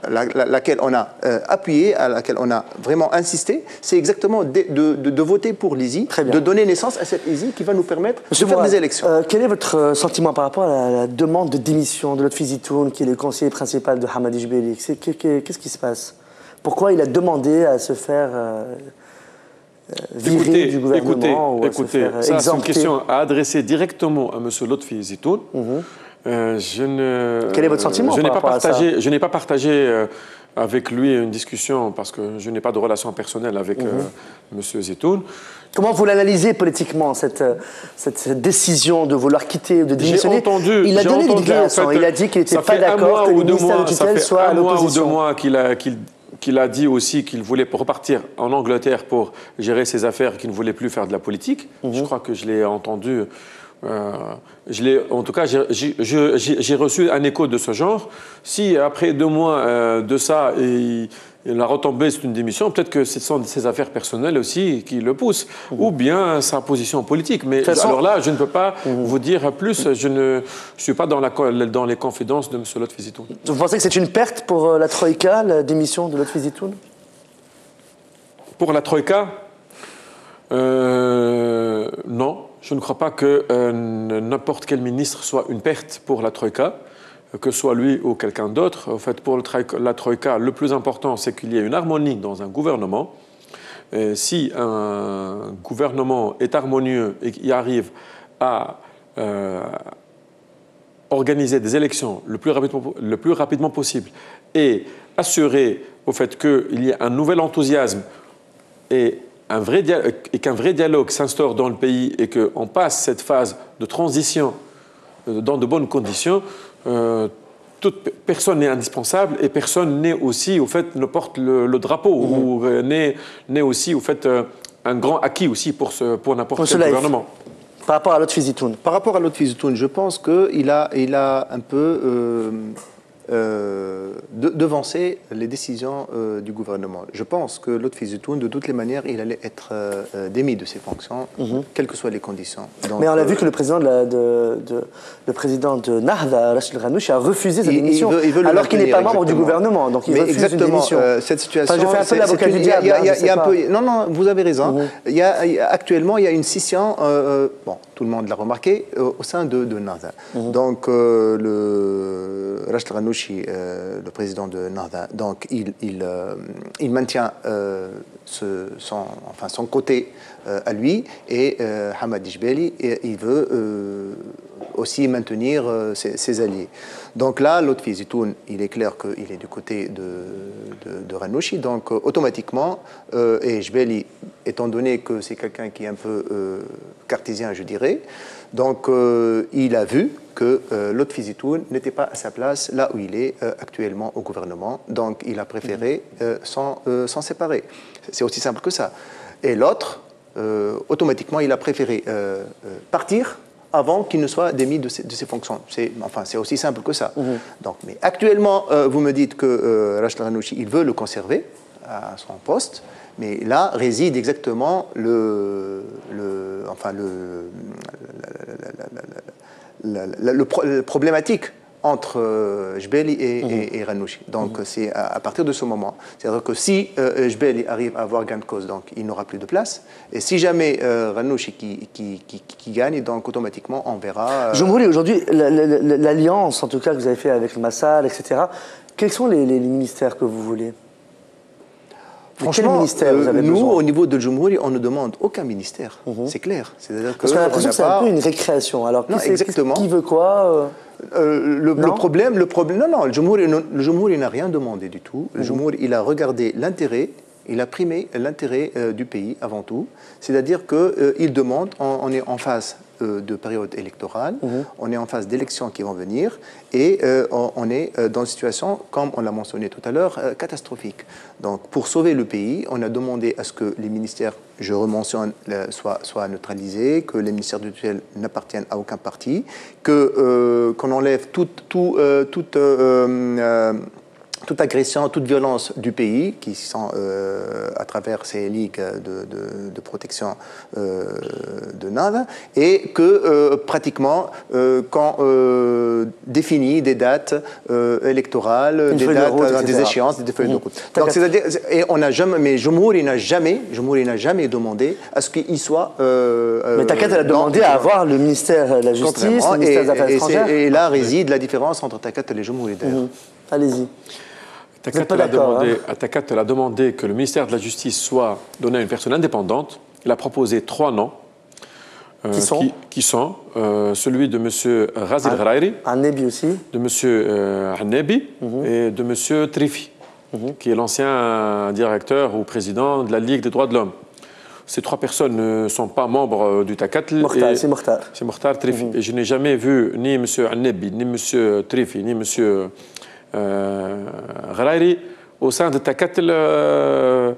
laquelle on a appuyé, à laquelle on a vraiment insisté, c'est exactement de voter pour l'ISI, de donner naissance à cette ISI qui va nous permettre de faire des élections. Quel est votre sentiment par rapport à la demande de démission de Lotfi Zitoun, qui est le conseiller principal de Hamadi Jbeli? Qu'est-ce qui se passe? Pourquoi il a demandé à se faire virer du gouvernement Écoutez, ça c'est une question à adresser directement à M. Lotfi Zitoun. Quel est votre sentiment Je n'ai pas partagé avec lui une discussion parce que je n'ai pas de relation personnelle avec M. Zitoun. Comment vous l'analysez politiquement, cette décision de vouloir quitter, de démissionner? Il a donné des déclarations, il a dit qu'il n'était pas d'accord que le ministère de tutelle soit à l'opposition. Ça fait 1 mois ou 2 mois qu'il a dit aussi qu'il voulait repartir en Angleterre pour gérer ses affaires, qu'il ne voulait plus faire de la politique. Je crois que je l'ai entendu... en tout cas, j'ai reçu un écho de ce genre. Si après 2 mois de ça, la retombée, c'est une démission, peut-être que ce sont ses affaires personnelles aussi qui le poussent, ou bien sa position politique. Mais alors là, je ne peux pas vous dire plus. Je ne suis pas dans les confidences de M. Lotfi Zitoun. Vous pensez que c'est une perte pour la Troïka, la démission de Lotfi Zitoun? Pour la Troïka, non. Je ne crois pas que n'importe quel ministre soit une perte pour la Troïka, que ce soit lui ou quelqu'un d'autre. En fait, pour la Troïka, le plus important, c'est qu'il y ait une harmonie dans un gouvernement. Et si un gouvernement est harmonieux et qu'il arrive à organiser des élections le plus rapidement possible et assurer au fait qu'il y ait un nouvel enthousiasme et qu'un vrai dialogue s'instaure dans le pays et qu'on passe cette phase de transition dans de bonnes conditions, personne n'est indispensable et personne n'est aussi, au fait, ne porte le drapeau ou n'est aussi, au fait, un grand acquis aussi pour n'importe quel gouvernement. Par rapport à Lotfi Zitoun. Par rapport à Lotfi Zitoun, je pense qu'il a un peu devancer les décisions du gouvernement. Je pense que Lotfi Zitoun, de toutes les manières, il allait être démis de ses fonctions, quelles que soient les conditions. Donc, mais on a vu que le président de Nahda, Rachid Ghannouchi, a refusé sa démission, alors qu'il n'est pas membre du gouvernement. Donc il refuse une démission. Cette situation... Enfin, je fais un peu l'avocat du diable. Non, vous avez raison. Actuellement, il y a une scission, bon, tout le monde l'a remarqué, au sein de Nahda. Donc, Rachid Ghannouchi, le président de Nahda, donc il maintient son côté à lui, et Hamadi Jbeli, il veut aussi maintenir ses alliés. Donc là, Lotfi Zitoun, il est clair qu'il est du côté de Ghannouchi, donc automatiquement, et Jbeli, étant donné que c'est quelqu'un qui est un peu cartésien, je dirais, donc il a vu que Lotfi Zitoun n'était pas à sa place là où il est actuellement au gouvernement, donc il a préféré s'en séparer. C'est aussi simple que ça. Et l'autre, automatiquement, il a préféré partir avant qu'il ne soit démis de ses fonctions. C'est aussi simple que ça. Donc, mais actuellement, vous me dites que Rachid Ghannouchi, il veut le conserver à son poste, mais là réside exactement la problématique entre Jbeli et Ghannouchi. Donc c'est à partir de ce moment. C'est-à-dire que si Jbeli arrive à avoir gain de cause, donc il n'aura plus de place. Et si jamais Ghannouchi qui gagne, donc automatiquement on verra... Jumhouri, aujourd'hui, l'alliance, en tout cas, que vous avez fait avec le Massal, etc., quels sont les ministères que vous voulez? Franchement, quel ministère vous avez nous, besoin au niveau de Jumhouri, on ne demande aucun ministère. C'est clair. Parce qu'on a l'impression que c'est un peu une récréation. Alors, non, exactement. Qui veut quoi le problème, non, le Jumhouri n'a rien demandé du tout. Le Jumhouri, il a regardé l'intérêt, il a primé l'intérêt du pays avant tout. C'est-à-dire qu'il demande, on est en phase de période électorale, on est en phase d'élections qui vont venir et on est dans une situation, comme on l'a mentionné tout à l'heure, catastrophique. Donc pour sauver le pays, on a demandé à ce que les ministères, je rementionne, soient neutralisés, que les ministères de tutelle n'appartiennent à aucun parti, qu'on enlève toute agression, toute violence du pays, qui sont à travers ces ligues de protection de NAV, et que pratiquement, quand définit des dates électorales, des échéances, des feuilles de route. Donc, c'est-à-dire, et on n'a jamais, mais Jumhouri n'a jamais demandé à ce qu'il soit. Mais Takat, elle a demandé à avoir le ministère de la Justice, le ministère des Affaires étrangères. Et là réside la différence entre Takat et les Jumhouri d'ailleurs. Allez-y. Takat a demandé que le ministère de la Justice soit donné à une personne indépendante. Il a proposé 3 noms. Qui sont celui de M. Razil Ghrairi, Annebi aussi, de M. Annebi et de M. Trifi, qui est l'ancien directeur ou président de la Ligue des droits de l'homme. Ces 3 personnes ne sont pas membres du Takat. C'est Mokhtar. C'est Mokhtar Trifi. Et je n'ai jamais vu ni M. Annebi, ni M. Trifi, ni M. Ghrairi au sein de Takat de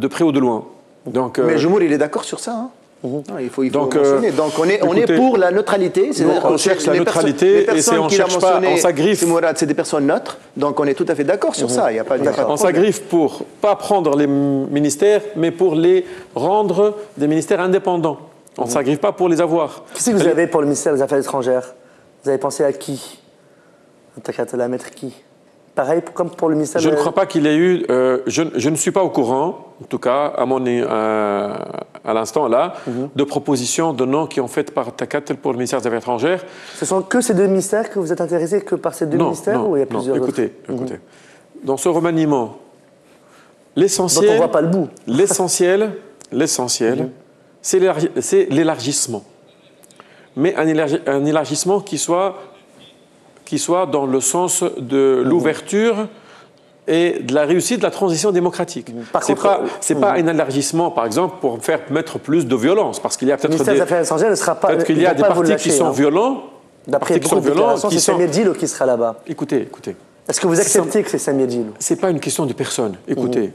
près ou de loin. Donc, mais Jumhouri, il est d'accord sur ça, hein. Non, il faut mentionner. Donc on est pour la neutralité. On cherche la neutralité et on cherche pas, on s'agriffe. C'est des personnes neutres, donc on est tout à fait d'accord sur ça. Il y a pas de on s'agriffe pour pas prendre les ministères, mais pour les rendre des ministères indépendants. On ne s'agriffe pas pour les avoir. Qu'est-ce que vous avez pour le ministère des Affaires étrangères? Vous avez pensé à qui? Takat, la mettre qui? Pareil comme pour le ministère. Je ne crois pas qu'il y ait eu. Je ne suis pas au courant, en tout cas à l'instant là, de propositions de noms qui ont fait par Takat pour le ministère des Affaires étrangères. Ce sont que ces 2 ministères que vous êtes intéressés, que par ces 2 ministères, ou il y a plusieurs autres? Écoutez. Dans ce remaniement, l'essentiel. Donc on voit pas le bout. L'essentiel, c'est l'élargissement, mais un élargissement qui soit dans le sens de l'ouverture et de la réussite de la transition démocratique. Ce n'est pas un élargissement, par exemple, pour mettre plus de violence, parce qu'il y a peut-être des Affaires étrangères ne sera pas. Peut-être qu'il y a des partis qui sont violents. D'après beaucoup de déclarations, c'est Samir Djilou qui sera là-bas. Écoutez. Est-ce que vous acceptez que c'est Samir Djilou? Ce n'est pas une question de personne. Écoutez.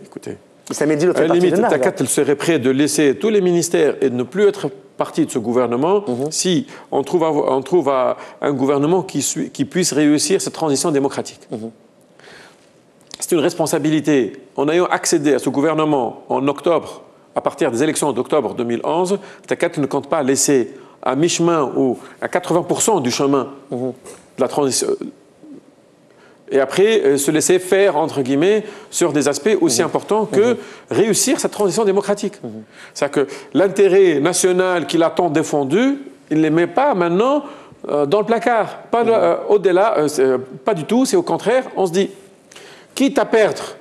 Samir Djilou fait à la limite, Takat serait prêt de laisser tous les ministères et de ne plus être partie de ce gouvernement si on trouve un gouvernement qui puisse réussir cette transition démocratique. C'est une responsabilité. En ayant accédé à ce gouvernement en octobre, à partir des élections d'octobre 2011, Takat ne compte pas laisser à mi-chemin ou à 80% du chemin de la transition. Et après, se laisser faire, entre guillemets, sur des aspects aussi importants que réussir cette transition démocratique. C'est-à-dire que l'intérêt national qu'il a tant défendu, il ne les met pas maintenant dans le placard. Pas au-delà, pas du tout, c'est au contraire, on se dit, quitte à perdre,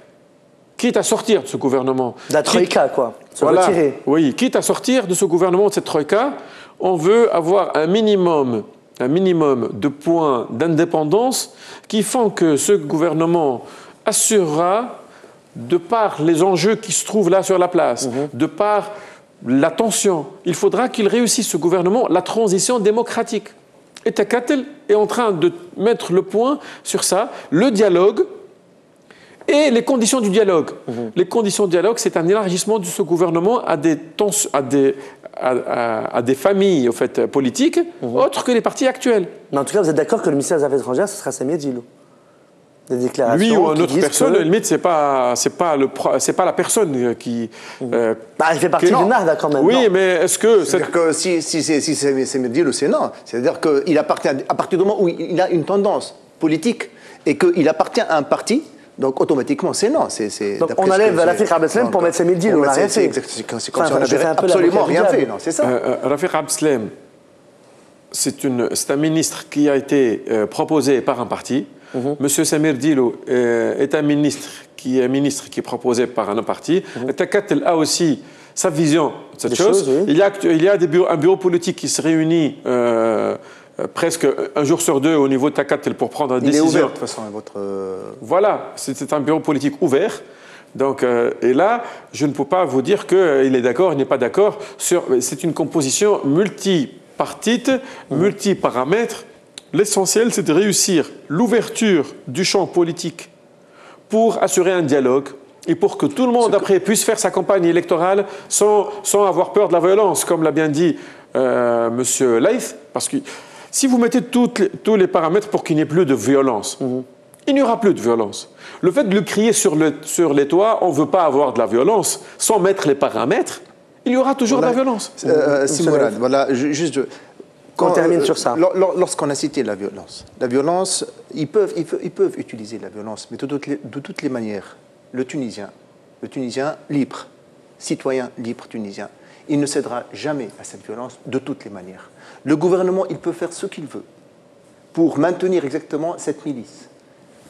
quitte à sortir de ce gouvernement... De la troïka, quoi, se retirer. Oui, quitte à sortir de ce gouvernement, de cette troïka, on veut avoir un minimum de points d'indépendance qui font que ce gouvernement assurera, de par les enjeux qui se trouvent là sur la place, de par la tension, il faudra qu'il réussisse, ce gouvernement, la transition démocratique. Et Takat est en train de mettre le point sur ça, le dialogue et les conditions du dialogue. Les conditions du dialogue, c'est un élargissement de ce gouvernement à des familles en fait, politiques autres que les partis actuels. Mais en tout cas, vous êtes d'accord que le ministère des Affaires étrangères, ce sera Samir Djilou? Des déclarations. Lui ou une autre personne, à la limite, c'est pas la personne qui. Il fait partie du NARDA quand même. Oui, non. Mais est-ce que. C'est-à-dire que si c'est Samir Djilou, c'est non. C'est-à-dire qu'il appartient, à partir du moment où il a une tendance politique et qu'il appartient à un parti. Donc automatiquement, c'est non. Donc on enlève Rafiq Abdeslam pour mettre Samir Djilou. C'est comme si on n'avait absolument rien fait. C'est ça. Rafiq Abdeslam, c'est un ministre qui a été proposé par un parti. Monsieur Samir Djilou est un ministre qui est ministre, qui est proposé par un parti. Takatel a aussi sa vision de cette chose. Oui. Il y a un bureau politique qui se réunit presque un jour sur deux au niveau de Takatel pour prendre une décision. Il est ouvert de toute façon à votre... Voilà, c'est un bureau politique ouvert. Donc, et là, je ne peux pas vous dire qu'il est d'accord, il n'est pas d'accord. C'est une composition multipartite, multiparamètres. L'essentiel, c'est de réussir l'ouverture du champ politique pour assurer un dialogue et pour que tout le monde, après, puisse faire sa campagne électorale sans avoir peur de la violence, comme l'a bien dit M. Laïth. Parce que si vous mettez tous les paramètres pour qu'il n'y ait plus de violence, il n'y aura plus de violence. Le fait de le crier sur les toits, on ne veut pas avoir de la violence, sans mettre les paramètres, il y aura toujours de la violence. Simorad, voilà, juste... On termine sur ça. Lorsqu'on a cité la violence, ils peuvent utiliser la violence, mais de toutes les manières, le Tunisien libre, citoyen libre tunisien, il ne cédera jamais à cette violence de toutes les manières. Le gouvernement, il peut faire ce qu'il veut pour maintenir exactement cette milice.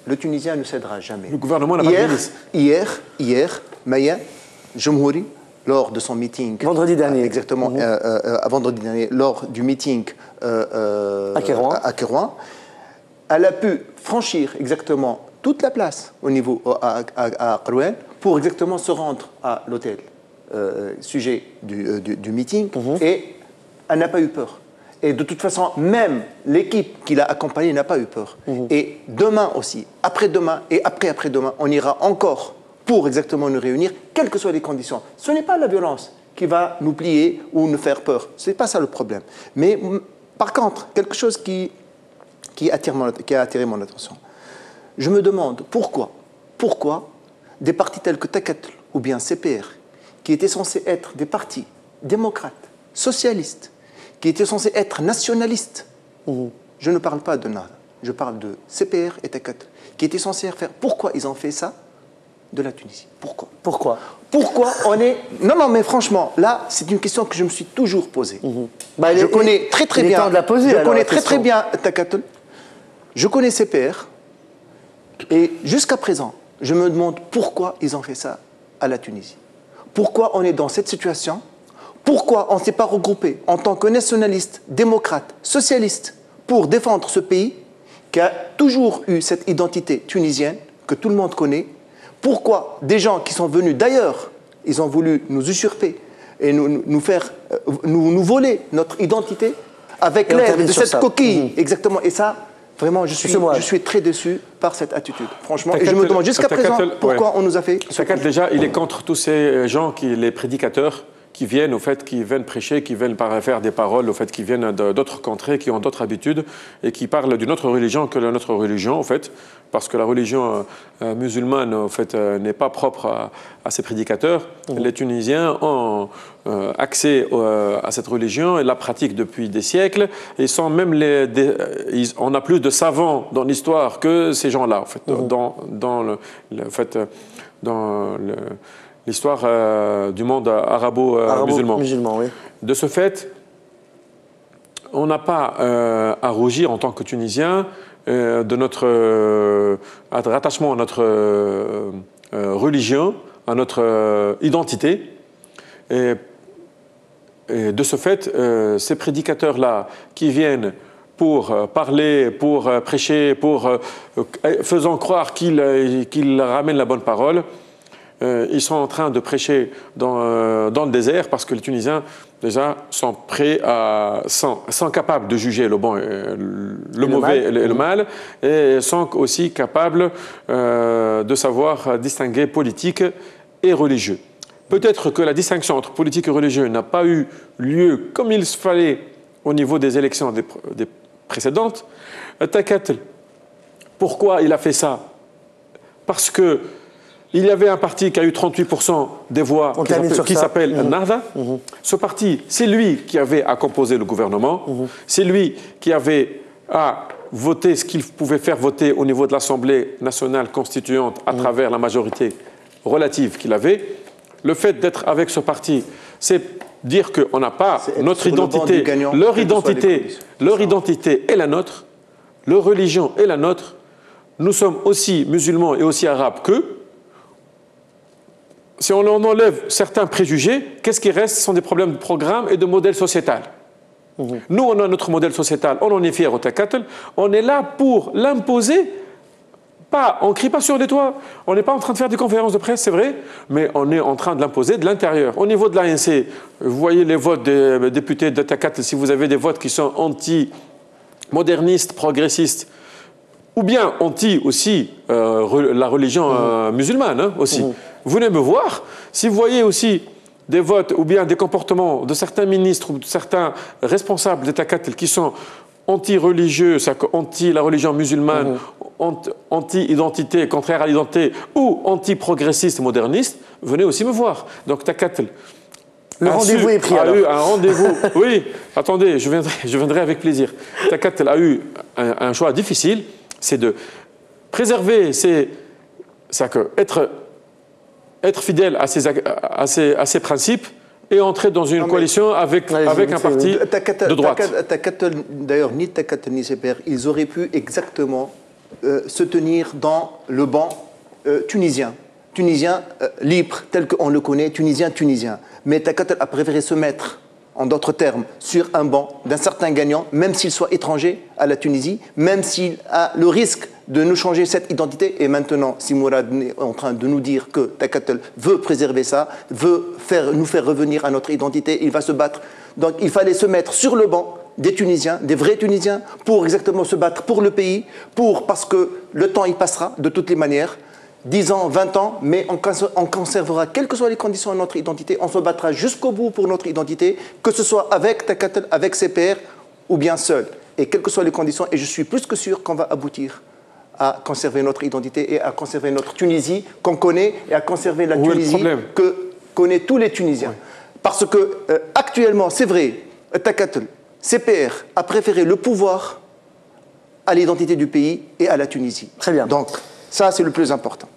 Le Tunisien ne cédera jamais. Le gouvernement n'a pas de milice. Hier, Maya Jomhouri, lors de son meeting... Vendredi dernier. Exactement, vendredi dernier, lors du meeting à Kérouan, elle a pu franchir exactement toute la place au niveau à Kérouan pour exactement se rendre à l'hôtel sujet du meeting et elle n'a pas eu peur. Et de toute façon, même l'équipe qui l'a accompagnée n'a pas eu peur. Et demain aussi, après-demain et après-après-demain, on ira encore pour exactement nous réunir, quelles que soient les conditions. Ce n'est pas la violence qui va nous plier ou nous faire peur. Ce n'est pas ça le problème. Mais par contre, quelque chose qui a attiré mon attention. Je me demande pourquoi des partis tels que Takatel ou bien CPR, qui étaient censés être des partis démocrates, socialistes, qui étaient censés être nationalistes, je ne parle pas de NAD, je parle de CPR et Takatel, qui étaient censés faire... Pourquoi ils ont fait ça de la Tunisie? Pourquoi on est... Non, mais franchement, là, c'est une question que je me suis toujours posée. Je connais très bien... Je connais très bien Takatel, je connais CPR, et jusqu'à présent, je me demande pourquoi ils ont fait ça à la Tunisie. Pourquoi on est dans cette situation? Pourquoi on ne s'est pas regroupé en tant que nationaliste, démocrate, socialiste pour défendre ce pays qui a toujours eu cette identité tunisienne que tout le monde connaît? Pourquoi des gens qui sont venus d'ailleurs, ils ont voulu nous usurper et nous voler notre identité avec l'aide de cette coquille? Exactement. Et ça, vraiment, je suis très déçu par cette attitude. Franchement, et je me demande jusqu'à présent pourquoi on nous a fait... Takatel, déjà, il est contre tous ces gens, les prédicateurs, qui viennent prêcher, qui viennent faire des paroles, qui viennent d'autres contrées, qui ont d'autres habitudes et qui parlent d'une autre religion que notre religion, parce que la religion musulmane, n'est pas propre à ces prédicateurs. Les Tunisiens ont accès à cette religion et la pratiquent depuis des siècles. Et on a plus de savants dans l'histoire que ces gens-là, dans l'histoire du monde arabo-musulman. Oui. De ce fait, on n'a pas à rougir en tant que Tunisien de notre rattachement à notre religion, à notre identité. Et de ce fait, ces prédicateurs-là qui viennent pour parler, pour prêcher, faisant croire qu'ils ramènent la bonne parole, ils sont en train de prêcher dans le désert parce que les Tunisiens, déjà, sont prêts sont capables de juger le bon, le mauvais et le mal, et sont aussi capables de savoir distinguer politique et religieux. Peut-être que la distinction entre politique et religieux n'a pas eu lieu comme il fallait au niveau des élections des précédentes. Takatel, pourquoi il a fait ça? Parce que il y avait un parti qui a eu 38% des voix qui s'appelle Nahda. Ce parti, c'est lui qui avait à composer le gouvernement. C'est lui qui avait à voter ce qu'il pouvait faire voter au niveau de l'Assemblée nationale constituante à travers la majorité relative qu'il avait. Le fait d'être avec ce parti, c'est dire qu'on n'a pas notre identité, leur identité est la nôtre, leur religion est la nôtre. Nous sommes aussi musulmans et aussi arabes qu'eux. si on en enlève certains préjugés, qu'est-ce qui reste? Ce sont des problèmes de programme et de modèle sociétal. Nous, on a notre modèle sociétal, on en est fiers au Takatel, on est là pour l'imposer. On ne crie pas sur les toits, on n'est pas en train de faire des conférences de presse, c'est vrai, mais on est en train de l'imposer de l'intérieur. Au niveau de l'ANC, vous voyez les votes des députés de Takatel, si vous avez des votes qui sont anti-modernistes, progressistes, ou bien anti aussi la religion musulmane hein, aussi. Vous venez me voir, si vous voyez aussi des votes ou bien des comportements de certains ministres ou de certains responsables de Takatel qui sont anti-religieux, anti la religion musulmane, anti-identité, contraire à l'identité, ou anti-progressiste, moderniste, venez aussi me voir. Donc Takatel le rendez-vous est pris. A eu un rendez-vous. Oui, attendez, je viendrai avec plaisir. Takatel a eu un choix difficile, c'est de préserver être fidèle à ses principes et entrer dans une coalition avec un parti de droite. D'ailleurs, ni Takatel ni CPR, ils auraient pu exactement se tenir dans le banc tunisien. Tunisien libre, tel qu'on le connaît, tunisien. Mais Takatel a préféré se mettre, en d'autres termes, sur un banc d'un certain gagnant, même s'il soit étranger à la Tunisie, même s'il a le risque de nous changer cette identité. Et maintenant, si Mourad est en train de nous dire que Takatel veut préserver ça, veut nous faire revenir à notre identité, il va se battre. Donc il fallait se mettre sur le banc des Tunisiens, des vrais Tunisiens, pour exactement se battre pour le pays, parce que le temps, il passera de toutes les manières. 10 ans, 20 ans, mais on conservera, quelles que soient les conditions de notre identité, on se battra jusqu'au bout pour notre identité, que ce soit avec Takatel, avec CPR ou bien seul. Et quelles que soient les conditions, et je suis plus que sûr qu'on va aboutir à conserver notre identité et à conserver notre Tunisie qu'on connaît et à conserver la Tunisie que connaissent tous les Tunisiens. Oui. Parce que actuellement, c'est vrai, Takatel, CPR a préféré le pouvoir à l'identité du pays et à la Tunisie. Très bien. Donc, ça, c'est le plus important.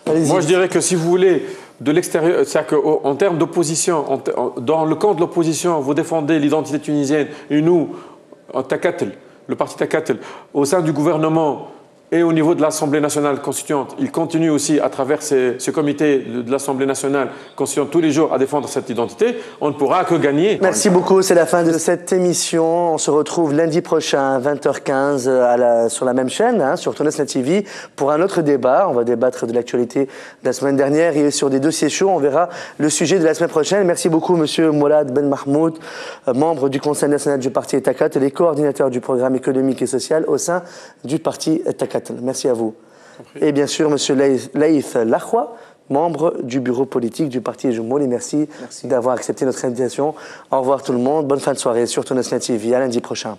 Moi, je dirais que si vous voulez, de l'extérieur, c'est-à-dire qu'en termes d'opposition, dans le camp de l'opposition, vous défendez l'identité tunisienne et nous, Takatel, le parti Takatel, au sein du gouvernement et au niveau de l'Assemblée nationale constituante, il continue aussi à travers ce comité de l'Assemblée nationale constituante tous les jours à défendre cette identité, on ne pourra que gagner. Merci beaucoup, c'est la fin de cette émission. On se retrouve lundi prochain à 20h15 sur la même chaîne, sur Tonesnet TV, pour un autre débat. On va débattre de l'actualité de la semaine dernière et sur des dossiers chauds. On verra le sujet de la semaine prochaine. Merci beaucoup, monsieur Mourad Ben Mahmoud, membre du Conseil national du parti Takatel et coordinateur du programme économique et social au sein du parti Takatel. Merci à vous. Et bien sûr, M. Laïth Lakhwa, membre du bureau politique du parti Jumoul. Et merci d'avoir accepté notre invitation. Au revoir tout le monde. Bonne fin de soirée sur Tonesnet TV. À lundi prochain.